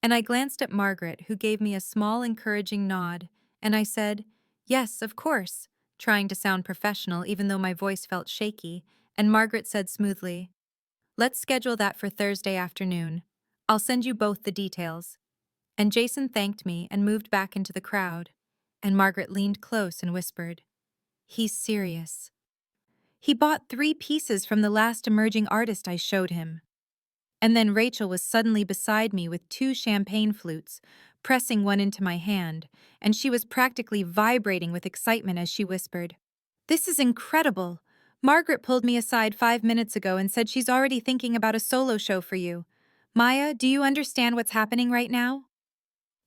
A: And I glanced at Margaret, who gave me a small encouraging nod, and I said, "Yes, of course," trying to sound professional even though my voice felt shaky, and Margaret said smoothly, "Let's schedule that for Thursday afternoon. I'll send you both the details." And Jason thanked me and moved back into the crowd, and Margaret leaned close and whispered, "He's serious. He bought 3 pieces from the last emerging artist I showed him." And then Rachel was suddenly beside me with 2 champagne flutes, pressing one into my hand, and she was practically vibrating with excitement as she whispered, "This is incredible. Margaret pulled me aside 5 minutes ago and said she's already thinking about a solo show for you. Maya, do you understand what's happening right now?"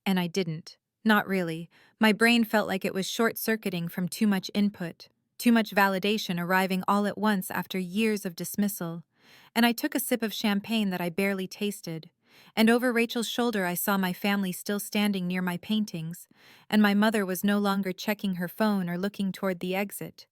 A: And I didn't. Not really. My brain felt like it was short-circuiting from too much input, too much validation arriving all at once after years of dismissal. And I took a sip of champagne that I barely tasted. And over Rachel's shoulder I saw my family still standing near my paintings, and my mother was no longer checking her phone or looking toward the exit.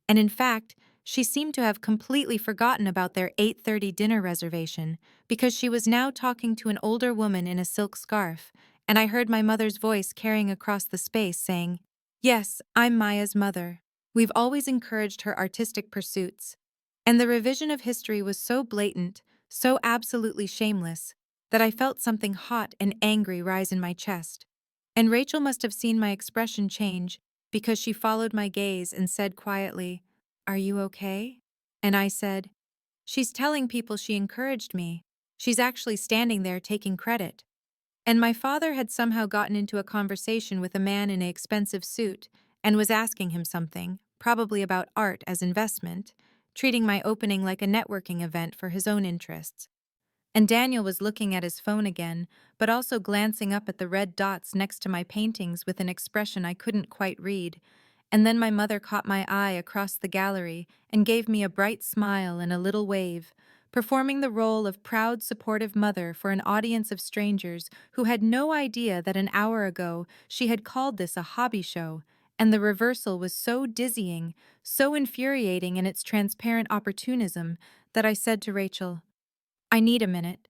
A: And in fact, she seemed to have completely forgotten about their 8:30 dinner reservation, because she was now talking to an older woman in a silk scarf, and I heard my mother's voice carrying across the space saying, "Yes, I'm Maya's mother. We've always encouraged her artistic pursuits." And the revision of history was so blatant, so absolutely shameless, that I felt something hot and angry rise in my chest. And Rachel must have seen my expression change, because she followed my gaze and said quietly, "Are you okay?" And I said, "She's telling people she encouraged me. She's actually standing there taking credit." And my father had somehow gotten into a conversation with a man in an expensive suit and was asking him something, probably about art as investment, treating my opening like a networking event for his own interests. And Daniel was looking at his phone again, but also glancing up at the red dots next to my paintings with an expression I couldn't quite read. And then my mother caught my eye across the gallery and gave me a bright smile and a little wave, performing the role of proud, supportive mother for an audience of strangers who had no idea that an hour ago she had called this a hobby show, and the reversal was so dizzying, so infuriating in its transparent opportunism, that I said to Rachel, "I need a minute."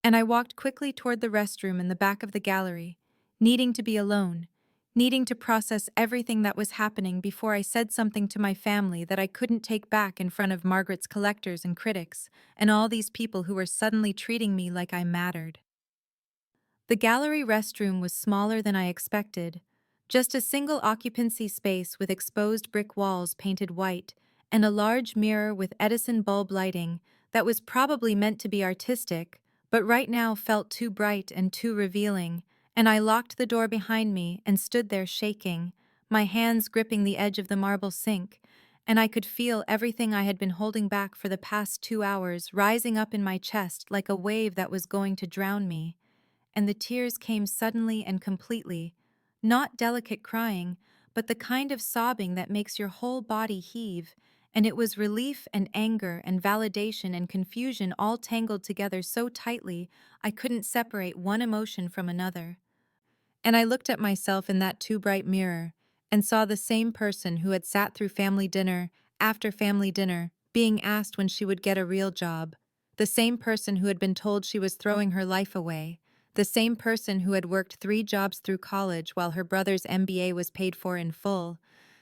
A: And I walked quickly toward the restroom in the back of the gallery, needing to be alone, needing to process everything that was happening before I said something to my family that I couldn't take back in front of Margaret's collectors and critics, and all these people who were suddenly treating me like I mattered. The gallery restroom was smaller than I expected, just a single occupancy space with exposed brick walls painted white, and a large mirror with Edison bulb lighting that was probably meant to be artistic, but right now felt too bright and too revealing, and I locked the door behind me and stood there shaking, my hands gripping the edge of the marble sink, and I could feel everything I had been holding back for the past 2 hours rising up in my chest like a wave that was going to drown me. And the tears came suddenly and completely, not delicate crying, but the kind of sobbing that makes your whole body heave, and it was relief and anger and validation and confusion all tangled together so tightly I couldn't separate one emotion from another. And I looked at myself in that too bright mirror and saw the same person who had sat through family dinner after family dinner, being asked when she would get a real job, the same person who had been told she was throwing her life away, the same person who had worked 3 jobs through college while her brother's MBA was paid for in full,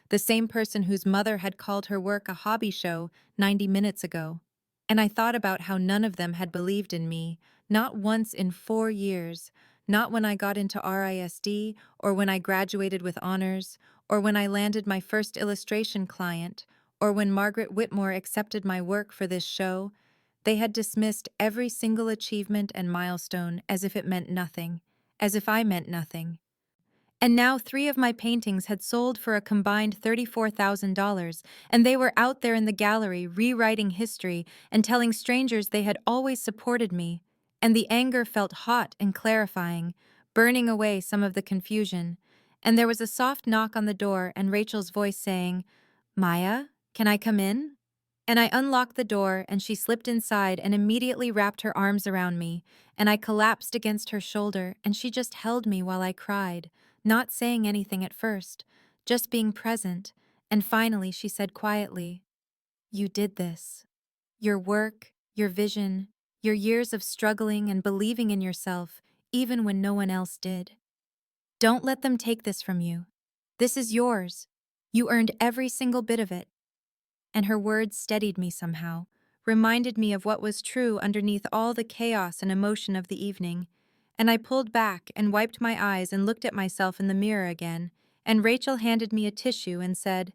A: the same person whose mother had called her work a hobby show 90 minutes ago. And I thought about how none of them had believed in me, not once in 4 years, not when I got into RISD, or when I graduated with honors, or when I landed my first illustration client, or when Margaret Whitmore accepted my work for this show. They had dismissed every single achievement and milestone as if it meant nothing, as if I meant nothing. And now 3 of my paintings had sold for a combined $34,000, and they were out there in the gallery rewriting history and telling strangers they had always supported me, and the anger felt hot and clarifying, burning away some of the confusion. And there was a soft knock on the door and Rachel's voice saying, "Maya, can I come in?" And I unlocked the door, and she slipped inside and immediately wrapped her arms around me, and I collapsed against her shoulder, and she just held me while I cried, not saying anything at first, just being present, and finally she said quietly, "You did this. Your work, your vision, your years of struggling and believing in yourself, even when no one else did. Don't let them take this from you. This is yours. You earned every single bit of it." And her words steadied me somehow, reminded me of what was true underneath all the chaos and emotion of the evening. And I pulled back and wiped my eyes and looked at myself in the mirror again, and Rachel handed me a tissue and said,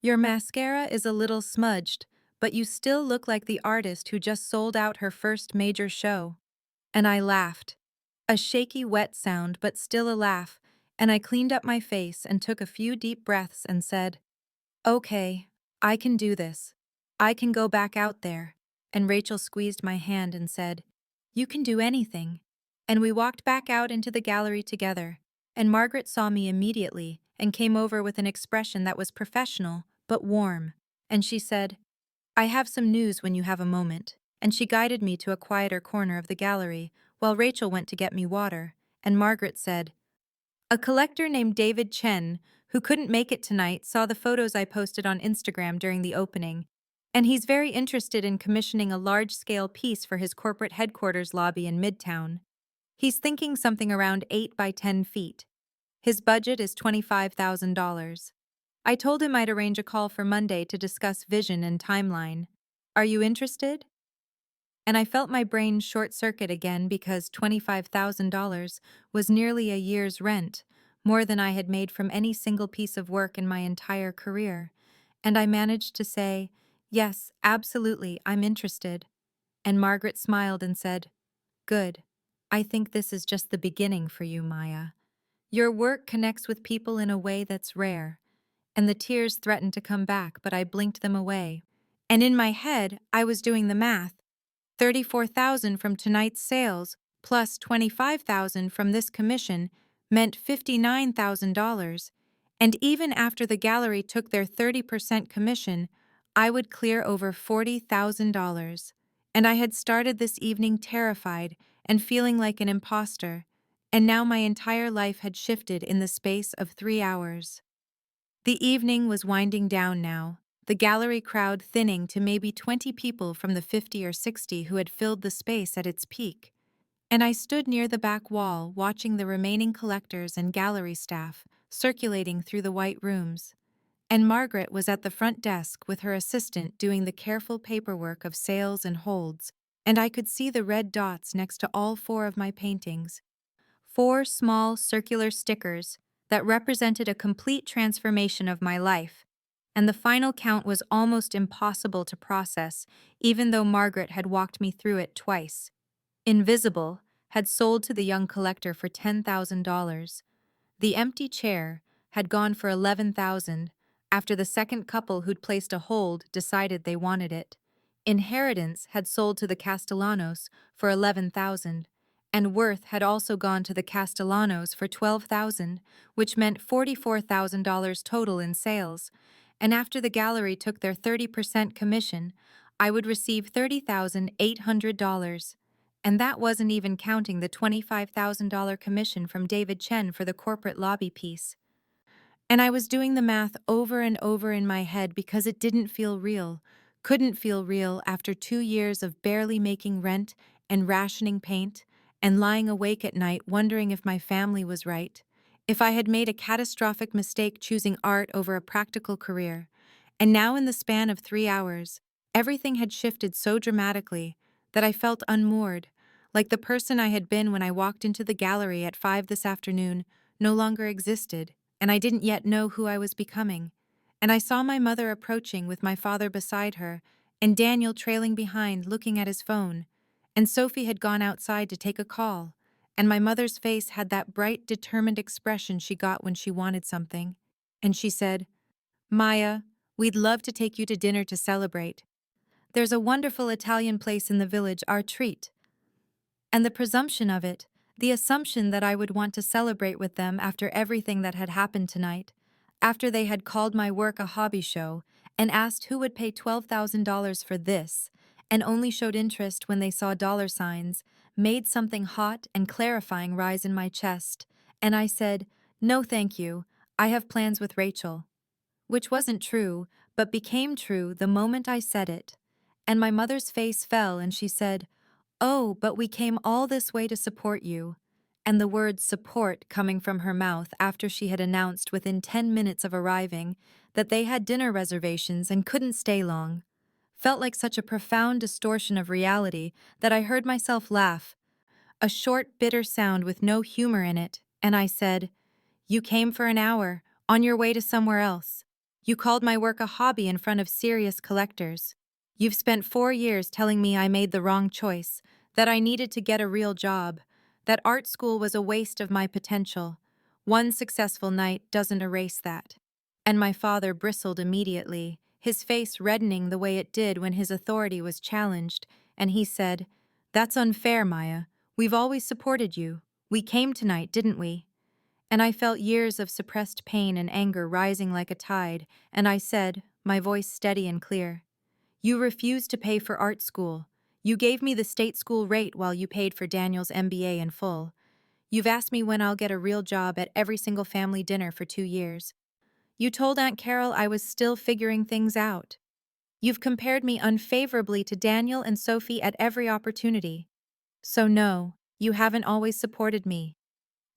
A: "Your mascara is a little smudged, but you still look like the artist who just sold out her first major show." And I laughed. A shaky, wet sound, but still a laugh, and I cleaned up my face and took a few deep breaths and said, "Okay, I can do this. I can go back out there." And Rachel squeezed my hand and said, "You can do anything." And we walked back out into the gallery together, and Margaret saw me immediately and came over with an expression that was professional but warm. And she said, "I have some news when you have a moment." And she guided me to a quieter corner of the gallery, while Rachel went to get me water, and Margaret said, "A collector named David Chen, who couldn't make it tonight, saw the photos I posted on Instagram during the opening, and he's very interested in commissioning a large-scale piece for his corporate headquarters lobby in Midtown. He's thinking something around 8 by 10 feet. His budget is $25,000. I told him I'd arrange a call for Monday to discuss vision and timeline. Are you interested?" And I felt my brain short-circuit again because $25,000 was nearly a year's rent, more than I had made from any single piece of work in my entire career. And I managed to say, "Yes, absolutely, I'm interested." And Margaret smiled and said, "Good. I think this is just the beginning for you, Maya. Your work connects with people in a way that's rare." And the tears threatened to come back, but I blinked them away. And in my head, I was doing the math. 34,000 from tonight's sales plus 25,000 from this commission meant $59,000, and even after the gallery took their 30% commission, I would clear over $40,000. And I had started this evening terrified and feeling like an imposter, and now my entire life had shifted in the space of 3 hours. The evening was winding down now, the gallery crowd thinning to maybe 20 people from the 50 or 60 who had filled the space at its peak. And I stood near the back wall watching the remaining collectors and gallery staff circulating through the white rooms. And Margaret was at the front desk with her assistant doing the careful paperwork of sales and holds, and I could see the red dots next to all four of my paintings. Four small circular stickers that represented a complete transformation of my life, and the final count was almost impossible to process, even though Margaret had walked me through it twice. Invisible had sold to the young collector for $10,000. The empty chair had gone for $11,000 after the second couple who'd placed a hold decided they wanted it. Inheritance had sold to the Castellanos for $11,000, and Worth had also gone to the Castellanos for $12,000, which meant $44,000 total in sales. And after the gallery took their 30% commission, I would receive $30,800. And that wasn't even counting the $25,000 commission from David Chen for the corporate lobby piece. And I was doing the math over and over in my head because it didn't feel real, couldn't feel real after 2 years of barely making rent and rationing paint and lying awake at night wondering if my family was right, if I had made a catastrophic mistake choosing art over a practical career. And now in the span of 3 hours, everything had shifted so dramatically that I felt unmoored, like the person I had been when I walked into the gallery at 5 this afternoon no longer existed, and I didn't yet know who I was becoming. And I saw my mother approaching with my father beside her, and Daniel trailing behind looking at his phone. And Sophie had gone outside to take a call, and my mother's face had that bright, determined expression she got when she wanted something. And she said, "Maya, we'd love to take you to dinner to celebrate. There's a wonderful Italian place in the village, our treat." And the presumption of it, the assumption that I would want to celebrate with them after everything that had happened tonight, after they had called my work a hobby show and asked who would pay $12,000 for this, and only showed interest when they saw dollar signs, made something hot and clarifying rise in my chest, and I said, "No thank you, I have plans with Rachel." Which wasn't true, but became true the moment I said it. And my mother's face fell and she said, "Oh, but we came all this way to support you." And the word support coming from her mouth after she had announced within 10 minutes of arriving that they had dinner reservations and couldn't stay long, felt like such a profound distortion of reality that I heard myself laugh, a short, bitter sound with no humor in it, and I said, "You came for an hour, on your way to somewhere else. You called my work a hobby in front of serious collectors. You've spent 4 years telling me I made the wrong choice, that I needed to get a real job, that art school was a waste of my potential. One successful night doesn't erase that." And my father bristled immediately, his face reddening the way it did when his authority was challenged, and he said, "That's unfair, Maya. We've always supported you. We came tonight, didn't we?" And I felt years of suppressed pain and anger rising like a tide, and I said, my voice steady and clear, "You refused to pay for art school. You gave me the state school rate while you paid for Daniel's MBA in full. You've asked me when I'll get a real job at every single family dinner for 2 years. You told Aunt Carol I was still figuring things out. You've compared me unfavorably to Daniel and Sophie at every opportunity. So no, you haven't always supported me.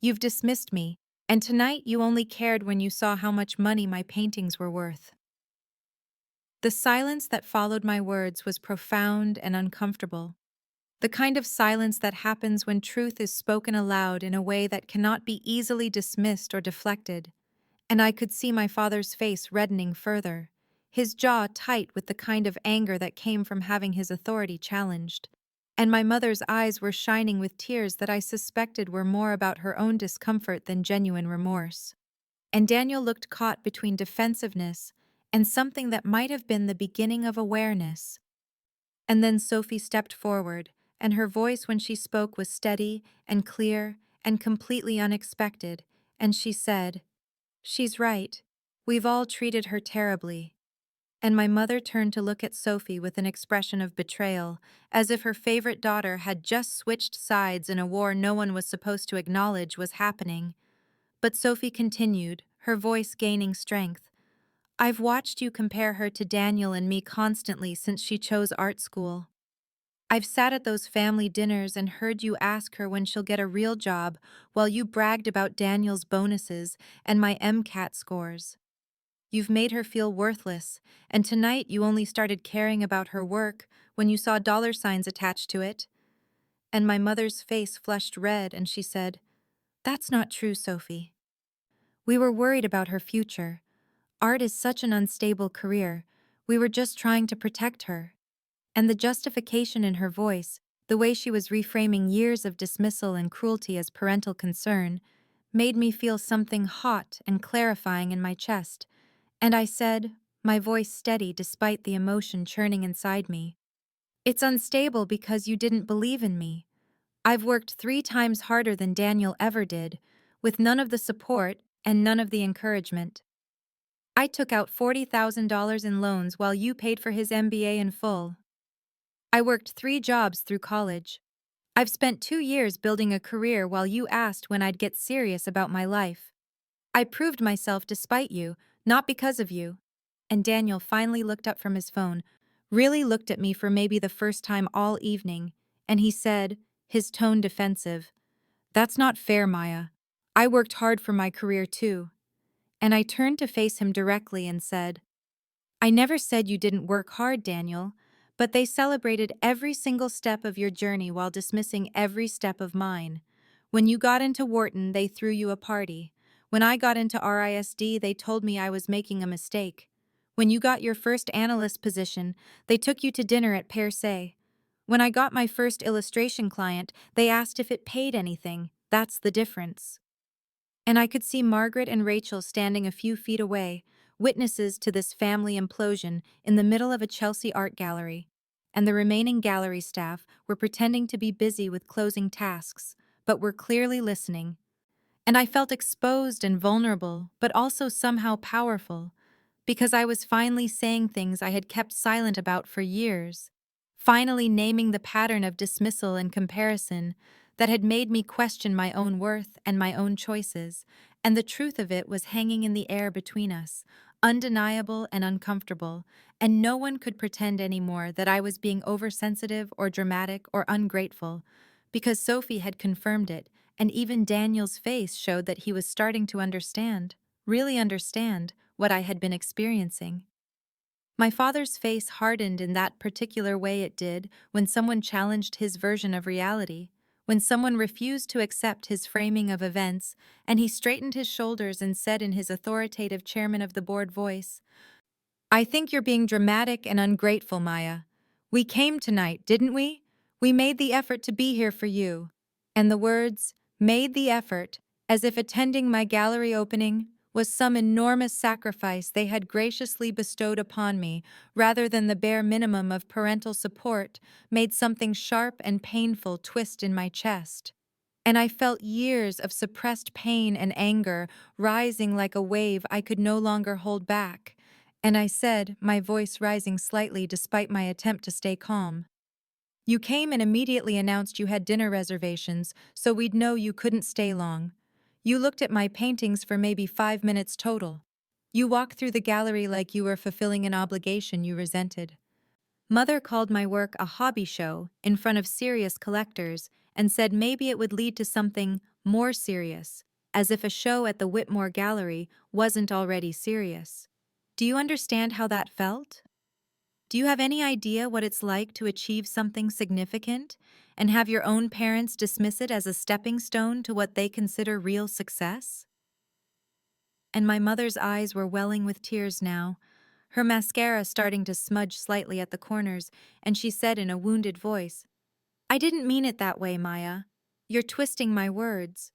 A: You've dismissed me, and tonight you only cared when you saw how much money my paintings were worth." The silence that followed my words was profound and uncomfortable. The kind of silence that happens when truth is spoken aloud in a way that cannot be easily dismissed or deflected. And I could see my father's face reddening further, his jaw tight with the kind of anger that came from having his authority challenged. And my mother's eyes were shining with tears that I suspected were more about her own discomfort than genuine remorse. And Daniel looked caught between defensiveness and something that might have been the beginning of awareness. And then Sophie stepped forward, and her voice when she spoke was steady and clear and completely unexpected, and she said, "She's right. We've all treated her terribly." And my mother turned to look at Sophie with an expression of betrayal, as if her favorite daughter had just switched sides in a war no one was supposed to acknowledge was happening. But Sophie continued, her voice gaining strength. I've watched you compare her to Daniel and me constantly since she chose art school. I've sat at those family dinners and heard you ask her when she'll get a real job while you bragged about Daniel's bonuses and my MCAT scores. You've made her feel worthless, and tonight you only started caring about her work when you saw dollar signs attached to it. And my mother's face flushed red and she said, That's not true, Sophie. We were worried about her future. Art is such an unstable career. We were just trying to protect her. And the justification in her voice, the way she was reframing years of dismissal and cruelty as parental concern, made me feel something hot and clarifying in my chest. And I said, my voice steady despite the emotion churning inside me, It's unstable because you didn't believe in me. I've worked 3 times harder than Daniel ever did, with none of the support and none of the encouragement. I took out $40,000 in loans while you paid for his MBA in full. I worked 3 jobs through college. I've spent 2 years building a career while you asked when I'd get serious about my life. I proved myself despite you, not because of you. And Daniel finally looked up from his phone, really looked at me for maybe the first time all evening, and he said, his tone defensive, That's not fair, Maya. I worked hard for my career too. And I turned to face him directly and said, I never said you didn't work hard, Daniel, but they celebrated every single step of your journey while dismissing every step of mine. When you got into Wharton, they threw you a party. When I got into RISD, they told me I was making a mistake. When you got your first analyst position, they took you to dinner at Per Se. When I got my first illustration client, they asked if it paid anything. That's the difference. And I could see Margaret and Rachel standing a few feet away, witnesses to this family implosion in the middle of a Chelsea art gallery. And the remaining gallery staff were pretending to be busy with closing tasks, but were clearly listening. And I felt exposed and vulnerable, but also somehow powerful, because I was finally saying things I had kept silent about for years, finally naming the pattern of dismissal and comparison that had made me question my own worth and my own choices, and the truth of it was hanging in the air between us, undeniable and uncomfortable, and no one could pretend anymore that I was being oversensitive or dramatic or ungrateful, because Sophie had confirmed it, and even Daniel's face showed that he was starting to understand, really understand, what I had been experiencing. My father's face hardened in that particular way it did when someone challenged his version of reality, when someone refused to accept his framing of events, and he straightened his shoulders and said in his authoritative chairman of the board voice, I think you're being dramatic and ungrateful, Maya. We came tonight, didn't we? We made the effort to be here for you. And the words, made the effort, as if attending my gallery opening was some enormous sacrifice they had graciously bestowed upon me, rather than the bare minimum of parental support, made something sharp and painful twist in my chest. And I felt years of suppressed pain and anger rising like a wave I could no longer hold back. And I said, my voice rising slightly despite my attempt to stay calm, You came and immediately announced you had dinner reservations, so we'd know you couldn't stay long. You looked at my paintings for maybe 5 minutes total. You walked through the gallery like you were fulfilling an obligation you resented. Mother called my work a hobby show in front of serious collectors and said maybe it would lead to something more serious, as if a show at the Whitmore Gallery wasn't already serious. Do you understand how that felt? Do you have any idea what it's like to achieve something significant and have your own parents dismiss it as a stepping stone to what they consider real success? And my mother's eyes were welling with tears now, her mascara starting to smudge slightly at the corners, and she said in a wounded voice, I didn't mean it that way, Maya. You're twisting my words.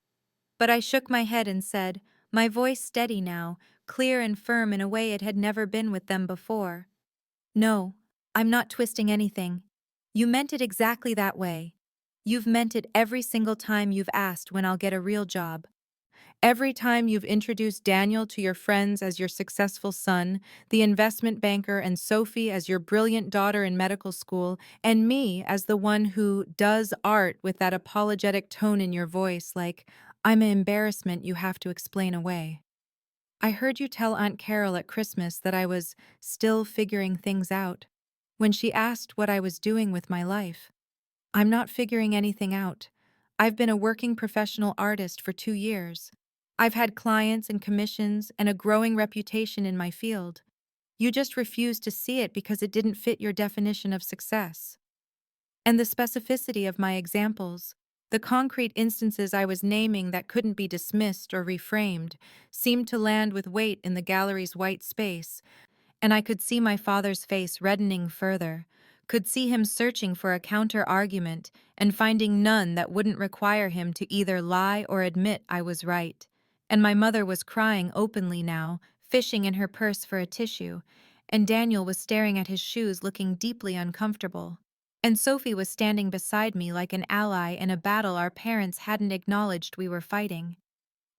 A: But I shook my head and said, my voice steady now, clear and firm in a way it had never been with them before. No, I'm not twisting anything. You meant it exactly that way. You've meant it every single time you've asked when I'll get a real job. Every time you've introduced Daniel to your friends as your successful son, the investment banker, and Sophie as your brilliant daughter in medical school, and me as the one who does art with that apologetic tone in your voice, like, I'm an embarrassment you have to explain away. I heard you tell Aunt Carol at Christmas that I was still figuring things out when she asked what I was doing with my life. I'm not figuring anything out. I've been a working professional artist for 2 years. I've had clients and commissions and a growing reputation in my field. You just refused to see it because it didn't fit your definition of success. And the specificity of my examples, the concrete instances I was naming that couldn't be dismissed or reframed, seemed to land with weight in the gallery's white space, and I could see my father's face reddening further, could see him searching for a counter-argument and finding none that wouldn't require him to either lie or admit I was right. And my mother was crying openly now, fishing in her purse for a tissue, and Daniel was staring at his shoes looking deeply uncomfortable. And Sophie was standing beside me like an ally in a battle our parents hadn't acknowledged we were fighting.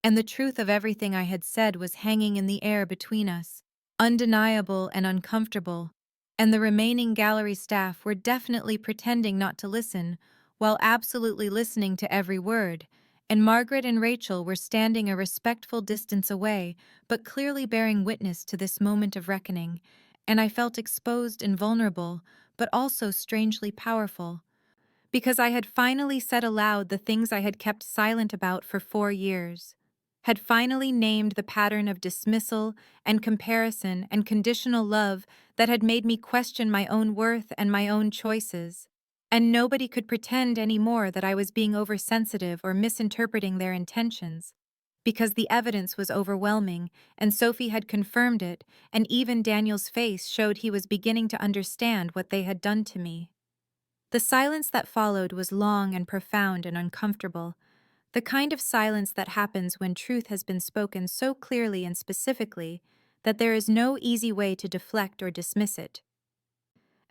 A: And the truth of everything I had said was hanging in the air between us, undeniable and uncomfortable, and the remaining gallery staff were definitely pretending not to listen, while absolutely listening to every word, and Margaret and Rachel were standing a respectful distance away, but clearly bearing witness to this moment of reckoning, and I felt exposed and vulnerable, but also strangely powerful, because I had finally said aloud the things I had kept silent about for 4 years, had finally named the pattern of dismissal and comparison and conditional love that had made me question my own worth and my own choices. And nobody could pretend anymore that I was being oversensitive or misinterpreting their intentions, because the evidence was overwhelming, and Sophie had confirmed it, and even Daniel's face showed he was beginning to understand what they had done to me. The silence that followed was long and profound and uncomfortable, the kind of silence that happens when truth has been spoken so clearly and specifically that there is no easy way to deflect or dismiss it.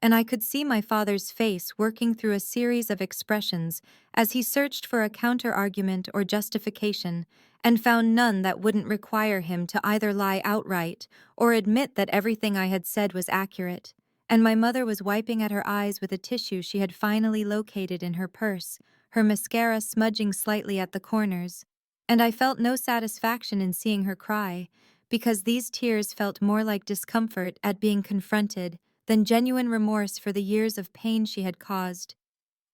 A: And I could see my father's face working through a series of expressions as he searched for a counter-argument or justification and found none that wouldn't require him to either lie outright or admit that everything I had said was accurate. And my mother was wiping at her eyes with a tissue she had finally located in her purse, her mascara smudging slightly at the corners. And I felt no satisfaction in seeing her cry, because these tears felt more like discomfort at being confronted than genuine remorse for the years of pain she had caused.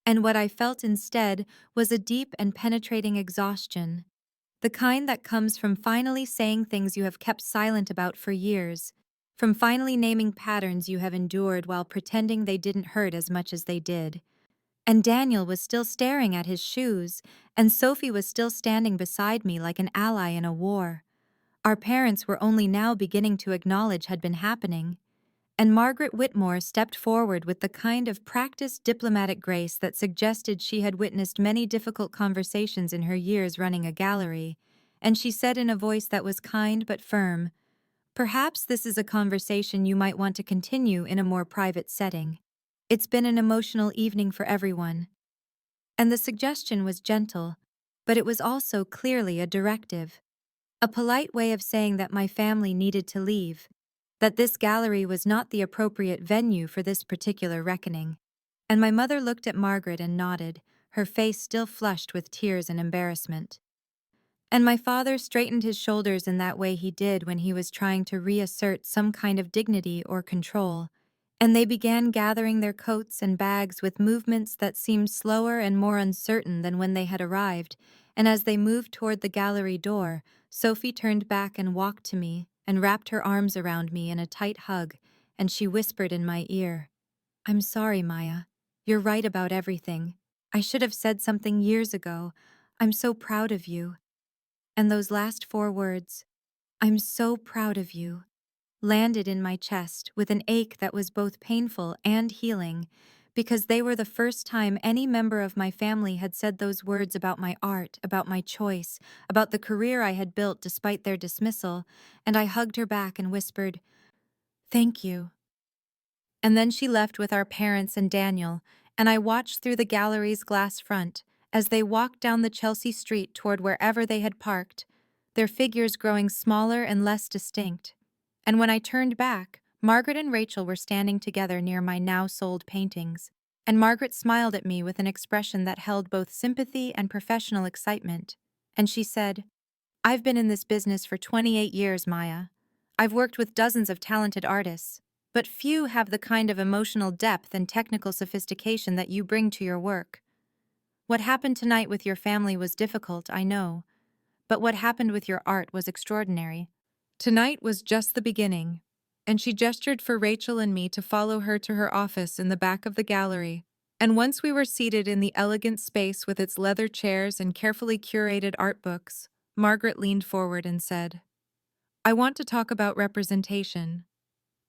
A: And what I felt instead was a deep and penetrating exhaustion, the kind that comes from finally saying things you have kept silent about for years, from finally naming patterns you have endured while pretending they didn't hurt as much as they did. And Daniel was still staring at his shoes, and Sophie was still standing beside me like an ally in a war. Our parents were only now beginning to acknowledge had been happening. And Margaret Whitmore stepped forward with the kind of practiced diplomatic grace that suggested she had witnessed many difficult conversations in her years running a gallery, and she said in a voice that was kind but firm, "Perhaps this is a conversation you might want to continue in a more private setting. It's been an emotional evening for everyone." And the suggestion was gentle, but it was also clearly a directive. A polite way of saying that my family needed to leave, that this gallery was not the appropriate venue for this particular reckoning. And my mother looked at Margaret and nodded, her face still flushed with tears and embarrassment. And my father straightened his shoulders in that way he did when he was trying to reassert some kind of dignity or control, and they began gathering their coats and bags with movements that seemed slower and more uncertain than when they had arrived, and as they moved toward the gallery door, Sophie turned back and walked to me and wrapped her arms around me in a tight hug, and she whispered in my ear, "I'm sorry, Maya. You're right about everything. I should have said something years ago. I'm so proud of you." And those last 4 words, "I'm so proud of you," landed in my chest with an ache that was both painful and healing, because they were the first time any member of my family had said those words about my art, about my choice, about the career I had built despite their dismissal, and I hugged her back and whispered, "Thank you." And then she left with our parents and Daniel, and I watched through the gallery's glass front as they walked down the Chelsea street toward wherever they had parked, their figures growing smaller and less distinct. And when I turned back, Margaret and Rachel were standing together near my now sold paintings, and Margaret smiled at me with an expression that held both sympathy and professional excitement. And she said, "I've been in this business for 28 years, Maya. I've worked with dozens of talented artists, but few have the kind of emotional depth and technical sophistication that you bring to your work. What happened tonight with your family was difficult, I know, but what happened with your art was extraordinary." Tonight was just the beginning, and she gestured for Rachel and me to follow her to her office in the back of the gallery. And once we were seated in the elegant space with its leather chairs and carefully curated art books, Margaret leaned forward and said, "I want to talk about representation.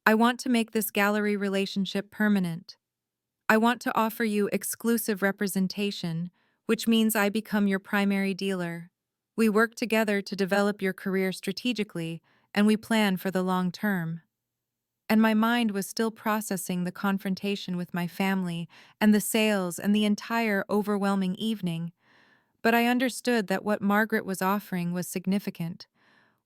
A: I want to make this gallery relationship permanent. I want to offer you exclusive representation, which means I become your primary dealer. We work together to develop your career strategically, and we plan for the long term." And my mind was still processing the confrontation with my family and the sales and the entire overwhelming evening, but I understood that what Margaret was offering was significant,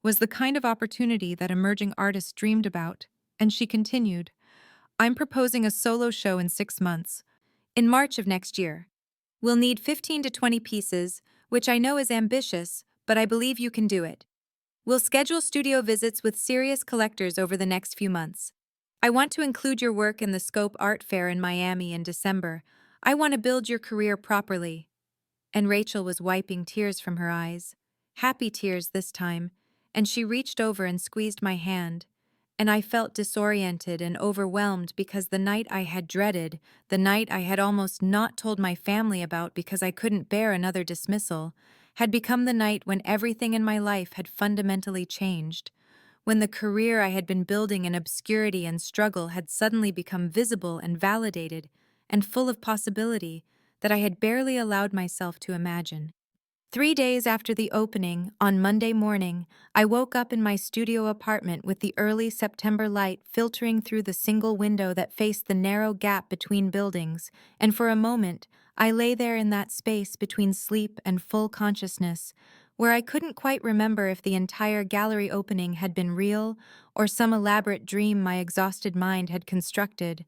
A: was the kind of opportunity that emerging artists dreamed about, and she continued, "I'm proposing a solo show in 6 months, in March of next year. We'll need 15 to 20 pieces, which I know is ambitious, but I believe you can do it. We'll schedule studio visits with serious collectors over the next few months. I want to include your work in the Scope Art Fair in Miami in December. I want to build your career properly." And Rachel was wiping tears from her eyes, happy tears this time, and she reached over and squeezed my hand. And I felt disoriented and overwhelmed because the night I had dreaded, the night I had almost not told my family about because I couldn't bear another dismissal, had become the night when everything in my life had fundamentally changed, when the career I had been building in obscurity and struggle had suddenly become visible and validated and full of possibility that I had barely allowed myself to imagine. 3 days after the opening, on Monday morning, I woke up in my studio apartment with the early September light filtering through the single window that faced the narrow gap between buildings, and for a moment, I lay there in that space between sleep and full consciousness, where I couldn't quite remember if the entire gallery opening had been real or some elaborate dream my exhausted mind had constructed.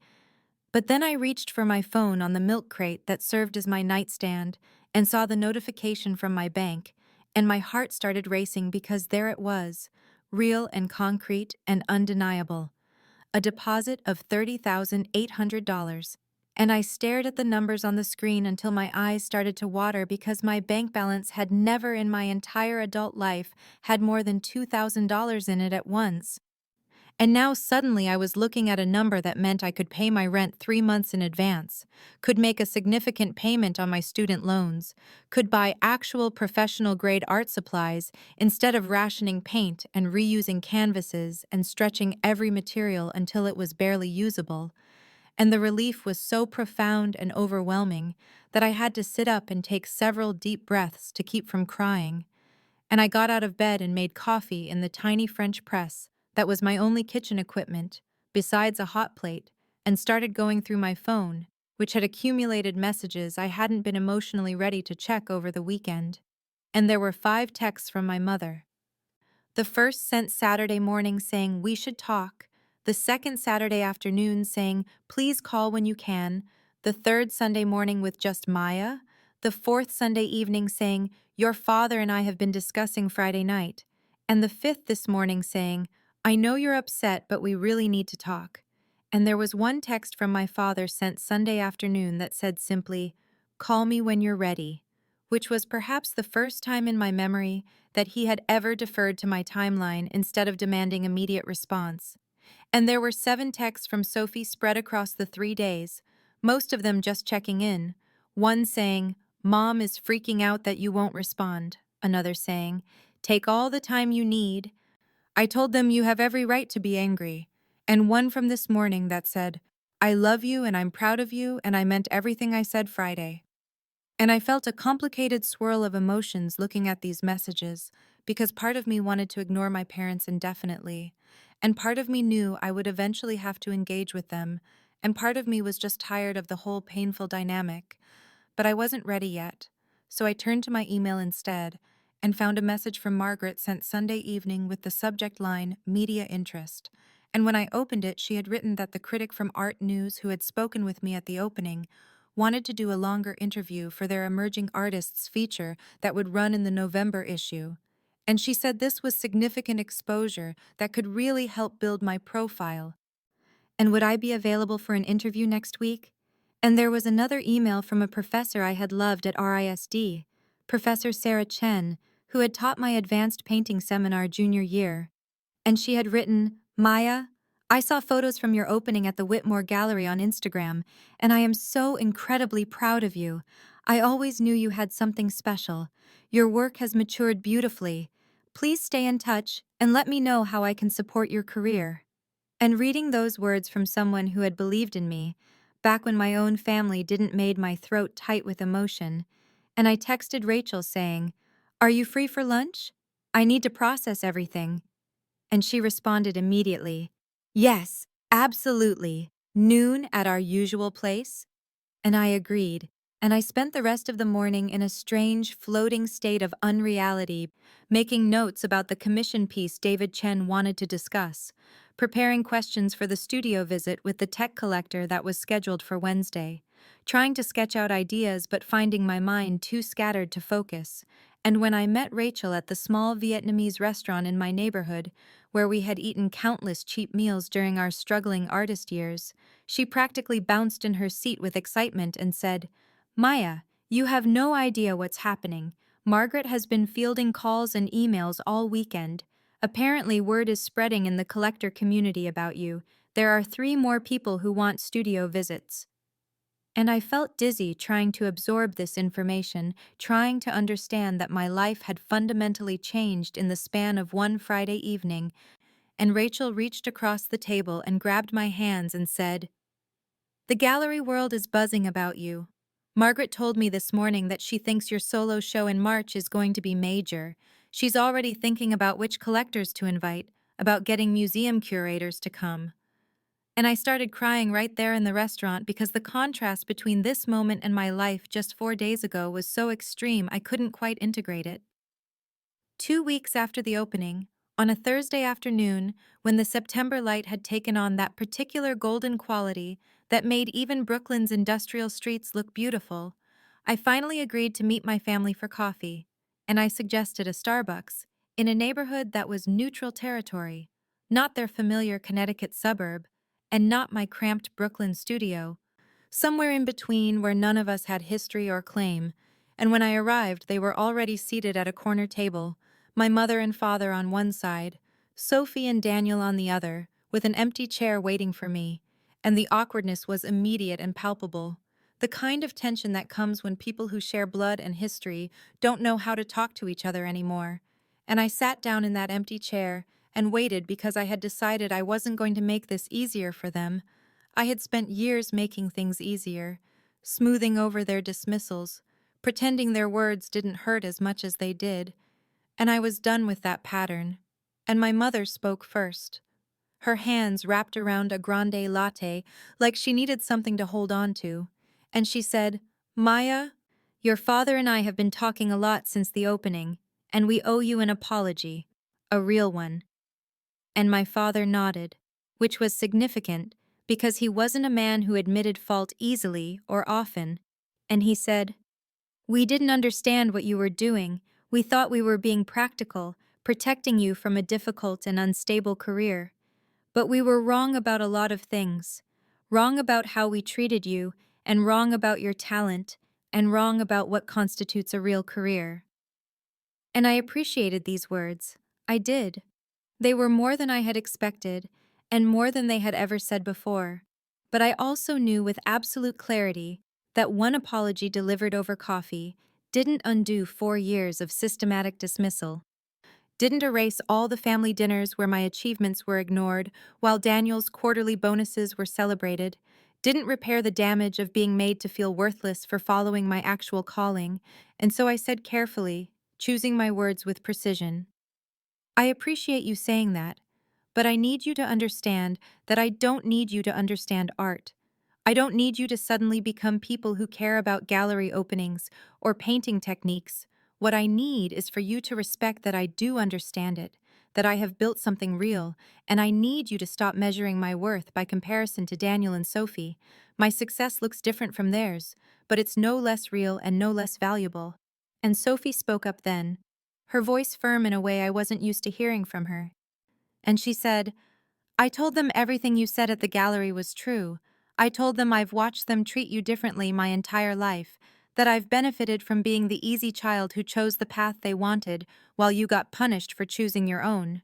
A: But then I reached for my phone on the milk crate that served as my nightstand and saw the notification from my bank, and my heart started racing because there it was, real and concrete and undeniable, a deposit of $30,800. And I stared at the numbers on the screen until my eyes started to water because my bank balance had never in my entire adult life had more than $2,000 in it at once. And now suddenly I was looking at a number that meant I could pay my rent 3 months in advance, could make a significant payment on my student loans, could buy actual professional-grade art supplies instead of rationing paint and reusing canvases and stretching every material until it was barely usable. And the relief was so profound and overwhelming that I had to sit up and take several deep breaths to keep from crying. And I got out of bed and made coffee in the tiny French press that was my only kitchen equipment, besides a hot plate, and started going through my phone, which had accumulated messages I hadn't been emotionally ready to check over the weekend. And there were 5 texts from my mother. The first sent Saturday morning saying we should talk, the second Saturday afternoon saying please call when you can, the third Sunday morning with just Maya, the fourth Sunday evening saying your father and I have been discussing Friday night, and the fifth this morning saying I know you're upset but we really need to talk. And there was one text from my father sent Sunday afternoon that said simply, "Call me when you're ready," which was perhaps the first time in my memory that he had ever deferred to my timeline instead of demanding immediate response. And there were 7 texts from Sophie spread across the 3 days, most of them just checking in, one saying, "Mom is freaking out that you won't respond," another saying, "Take all the time you need. I told them you have every right to be angry," and one from this morning that said, "I love you and I'm proud of you and I meant everything I said Friday." And I felt a complicated swirl of emotions looking at these messages, because part of me wanted to ignore my parents indefinitely, and part of me knew I would eventually have to engage with them, and part of me was just tired of the whole painful dynamic. But I wasn't ready yet, so I turned to my email instead, and found a message from Margaret sent Sunday evening with the subject line, Media Interest. And when I opened it, she had written that the critic from Art News who had spoken with me at the opening wanted to do a longer interview for their Emerging Artists feature that would run in the November issue. And she said this was significant exposure that could really help build my profile. And would I be available for an interview next week? And there was another email from a professor I had loved at RISD, Professor Sarah Chen, who had taught my advanced painting seminar junior year. And she had written, Maya, I saw photos from your opening at the Whitmore Gallery on Instagram, and I am so incredibly proud of you. I always knew you had something special. Your work has matured beautifully. Please stay in touch and let me know how I can support your career. And reading those words from someone who had believed in me, back when my own family didn't made my throat tight with emotion, and I texted Rachel saying, Are you free for lunch? I need to process everything. And she responded immediately, Yes, absolutely. Noon at our usual place? And I agreed, and I spent the rest of the morning in a strange, floating state of unreality, making notes about the commission piece David Chen wanted to discuss, preparing questions for the studio visit with the tech collector that was scheduled for Wednesday, trying to sketch out ideas but finding my mind too scattered to focus. And when I met Rachel at the small Vietnamese restaurant in my neighborhood, where we had eaten countless cheap meals during our struggling artist years, she practically bounced in her seat with excitement and said, Maya, you have no idea what's happening. Margaret has been fielding calls and emails all weekend. Apparently, word is spreading in the collector community about you. There are 3 more people who want studio visits. And I felt dizzy trying to absorb this information, trying to understand that my life had fundamentally changed in the span of one Friday evening, and Rachel reached across the table and grabbed my hands and said, The gallery world is buzzing about you. Margaret told me this morning that she thinks your solo show in March is going to be major. She's already thinking about which collectors to invite, about getting museum curators to come. And I started crying right there in the restaurant because the contrast between this moment and my life just 4 days ago was so extreme I couldn't quite integrate it. 2 weeks after the opening, on a Thursday afternoon, when the September light had taken on that particular golden quality that made even Brooklyn's industrial streets look beautiful, I finally agreed to meet my family for coffee, and I suggested a Starbucks in a neighborhood that was neutral territory, not their familiar Connecticut suburb, and not my cramped Brooklyn studio, somewhere in between where none of us had history or claim. And when I arrived, they were already seated at a corner table, my mother and father on one side, Sophie and Daniel on the other, with an empty chair waiting for me, and the awkwardness was immediate and palpable, the kind of tension that comes when people who share blood and history don't know how to talk to each other anymore. And I sat down in that empty chair and waited because I had decided I wasn't going to make this easier for them. I had spent years making things easier, smoothing over their dismissals, pretending their words didn't hurt as much as they did, and I was done with that pattern. And my mother spoke first, her hands wrapped around a grande latte like she needed something to hold on to, and she said, Maya, your father and I have been talking a lot since the opening, and we owe you an apology, a real one. And my father nodded, which was significant because he wasn't a man who admitted fault easily or often, and he said, We didn't understand what you were doing. We thought we were being practical, protecting you from a difficult and unstable career. But we were wrong about a lot of things. Wrong about how we treated you, and wrong about your talent, and wrong about what constitutes a real career. And I appreciated these words. I did. They were more than I had expected, and more than they had ever said before. But I also knew with absolute clarity that one apology delivered over coffee didn't undo 4 years of systematic dismissal, didn't erase all the family dinners where my achievements were ignored while Daniel's quarterly bonuses were celebrated, didn't repair the damage of being made to feel worthless for following my actual calling, and so I said carefully, choosing my words with precision, I appreciate you saying that, but I need you to understand that I don't need you to understand art. I don't need you to suddenly become people who care about gallery openings or painting techniques What I need is for you to respect that I do understand it, that I have built something real, and I need you to stop measuring my worth by comparison to Daniel and Sophie. My success looks different from theirs, but it's no less real and no less valuable. And Sophie spoke up then, her voice firm in a way I wasn't used to hearing from her. And she said, I told them everything you said at the gallery was true. I told them I've watched them treat you differently my entire life, that I've benefited from being the easy child who chose the path they wanted while you got punished for choosing your own.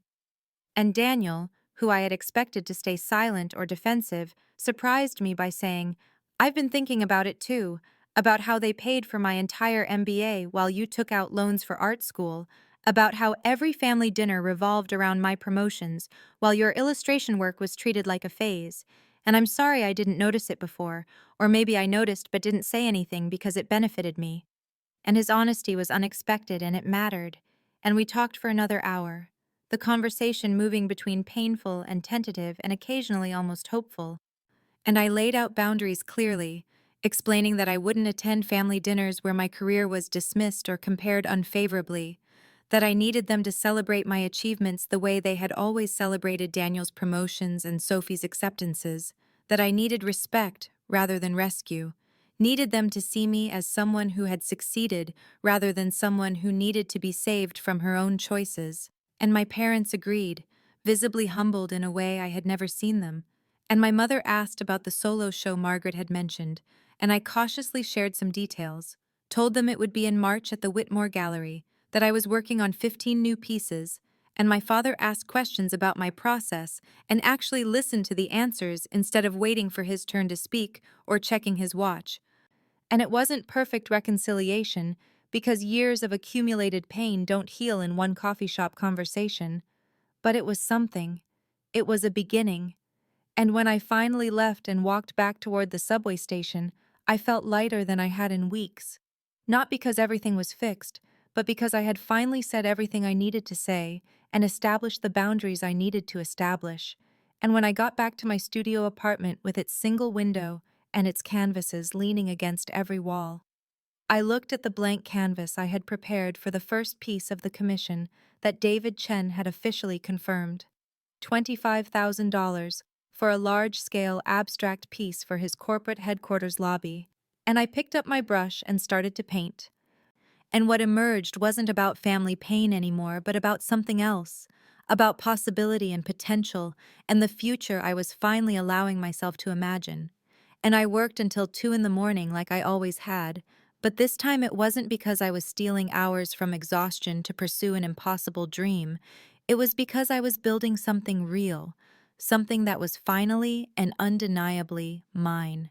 A: And Daniel, who I had expected to stay silent or defensive, surprised me by saying, I've been thinking about it too, about how they paid for my entire MBA while you took out loans for art school, about how every family dinner revolved around my promotions while your illustration work was treated like a phase. And I'm sorry I didn't notice it before, or maybe I noticed but didn't say anything because it benefited me. And his honesty was unexpected and it mattered, and we talked for another hour, the conversation moving between painful and tentative and occasionally almost hopeful. And I laid out boundaries clearly, explaining that I wouldn't attend family dinners where my career was dismissed or compared unfavorably, that I needed them to celebrate my achievements the way they had always celebrated Daniel's promotions and Sophie's acceptances, that I needed respect rather than rescue, needed them to see me as someone who had succeeded rather than someone who needed to be saved from her own choices. And my parents agreed, visibly humbled in a way I had never seen them. And my mother asked about the solo show Margaret had mentioned, and I cautiously shared some details, told them it would be in March at the Whitmore Gallery, that I was working on 15 new pieces, and my father asked questions about my process and actually listened to the answers instead of waiting for his turn to speak or checking his watch. And it wasn't perfect reconciliation, because years of accumulated pain don't heal in one coffee shop conversation, but it was something. It was a beginning. And when I finally left and walked back toward the subway station, I felt lighter than I had in weeks. Not because everything was fixed, but because I had finally said everything I needed to say and established the boundaries I needed to establish. And when I got back to my studio apartment with its single window and its canvases leaning against every wall, I looked at the blank canvas I had prepared for the first piece of the commission that David Chen had officially confirmed. $25,000 for a large-scale abstract piece for his corporate headquarters lobby, and I picked up my brush and started to paint. And what emerged wasn't about family pain anymore, but about something else, about possibility and potential and the future I was finally allowing myself to imagine. And I worked until 2 in the morning like I always had, but this time it wasn't because I was stealing hours from exhaustion to pursue an impossible dream. It was because I was building something real, something that was finally and undeniably mine.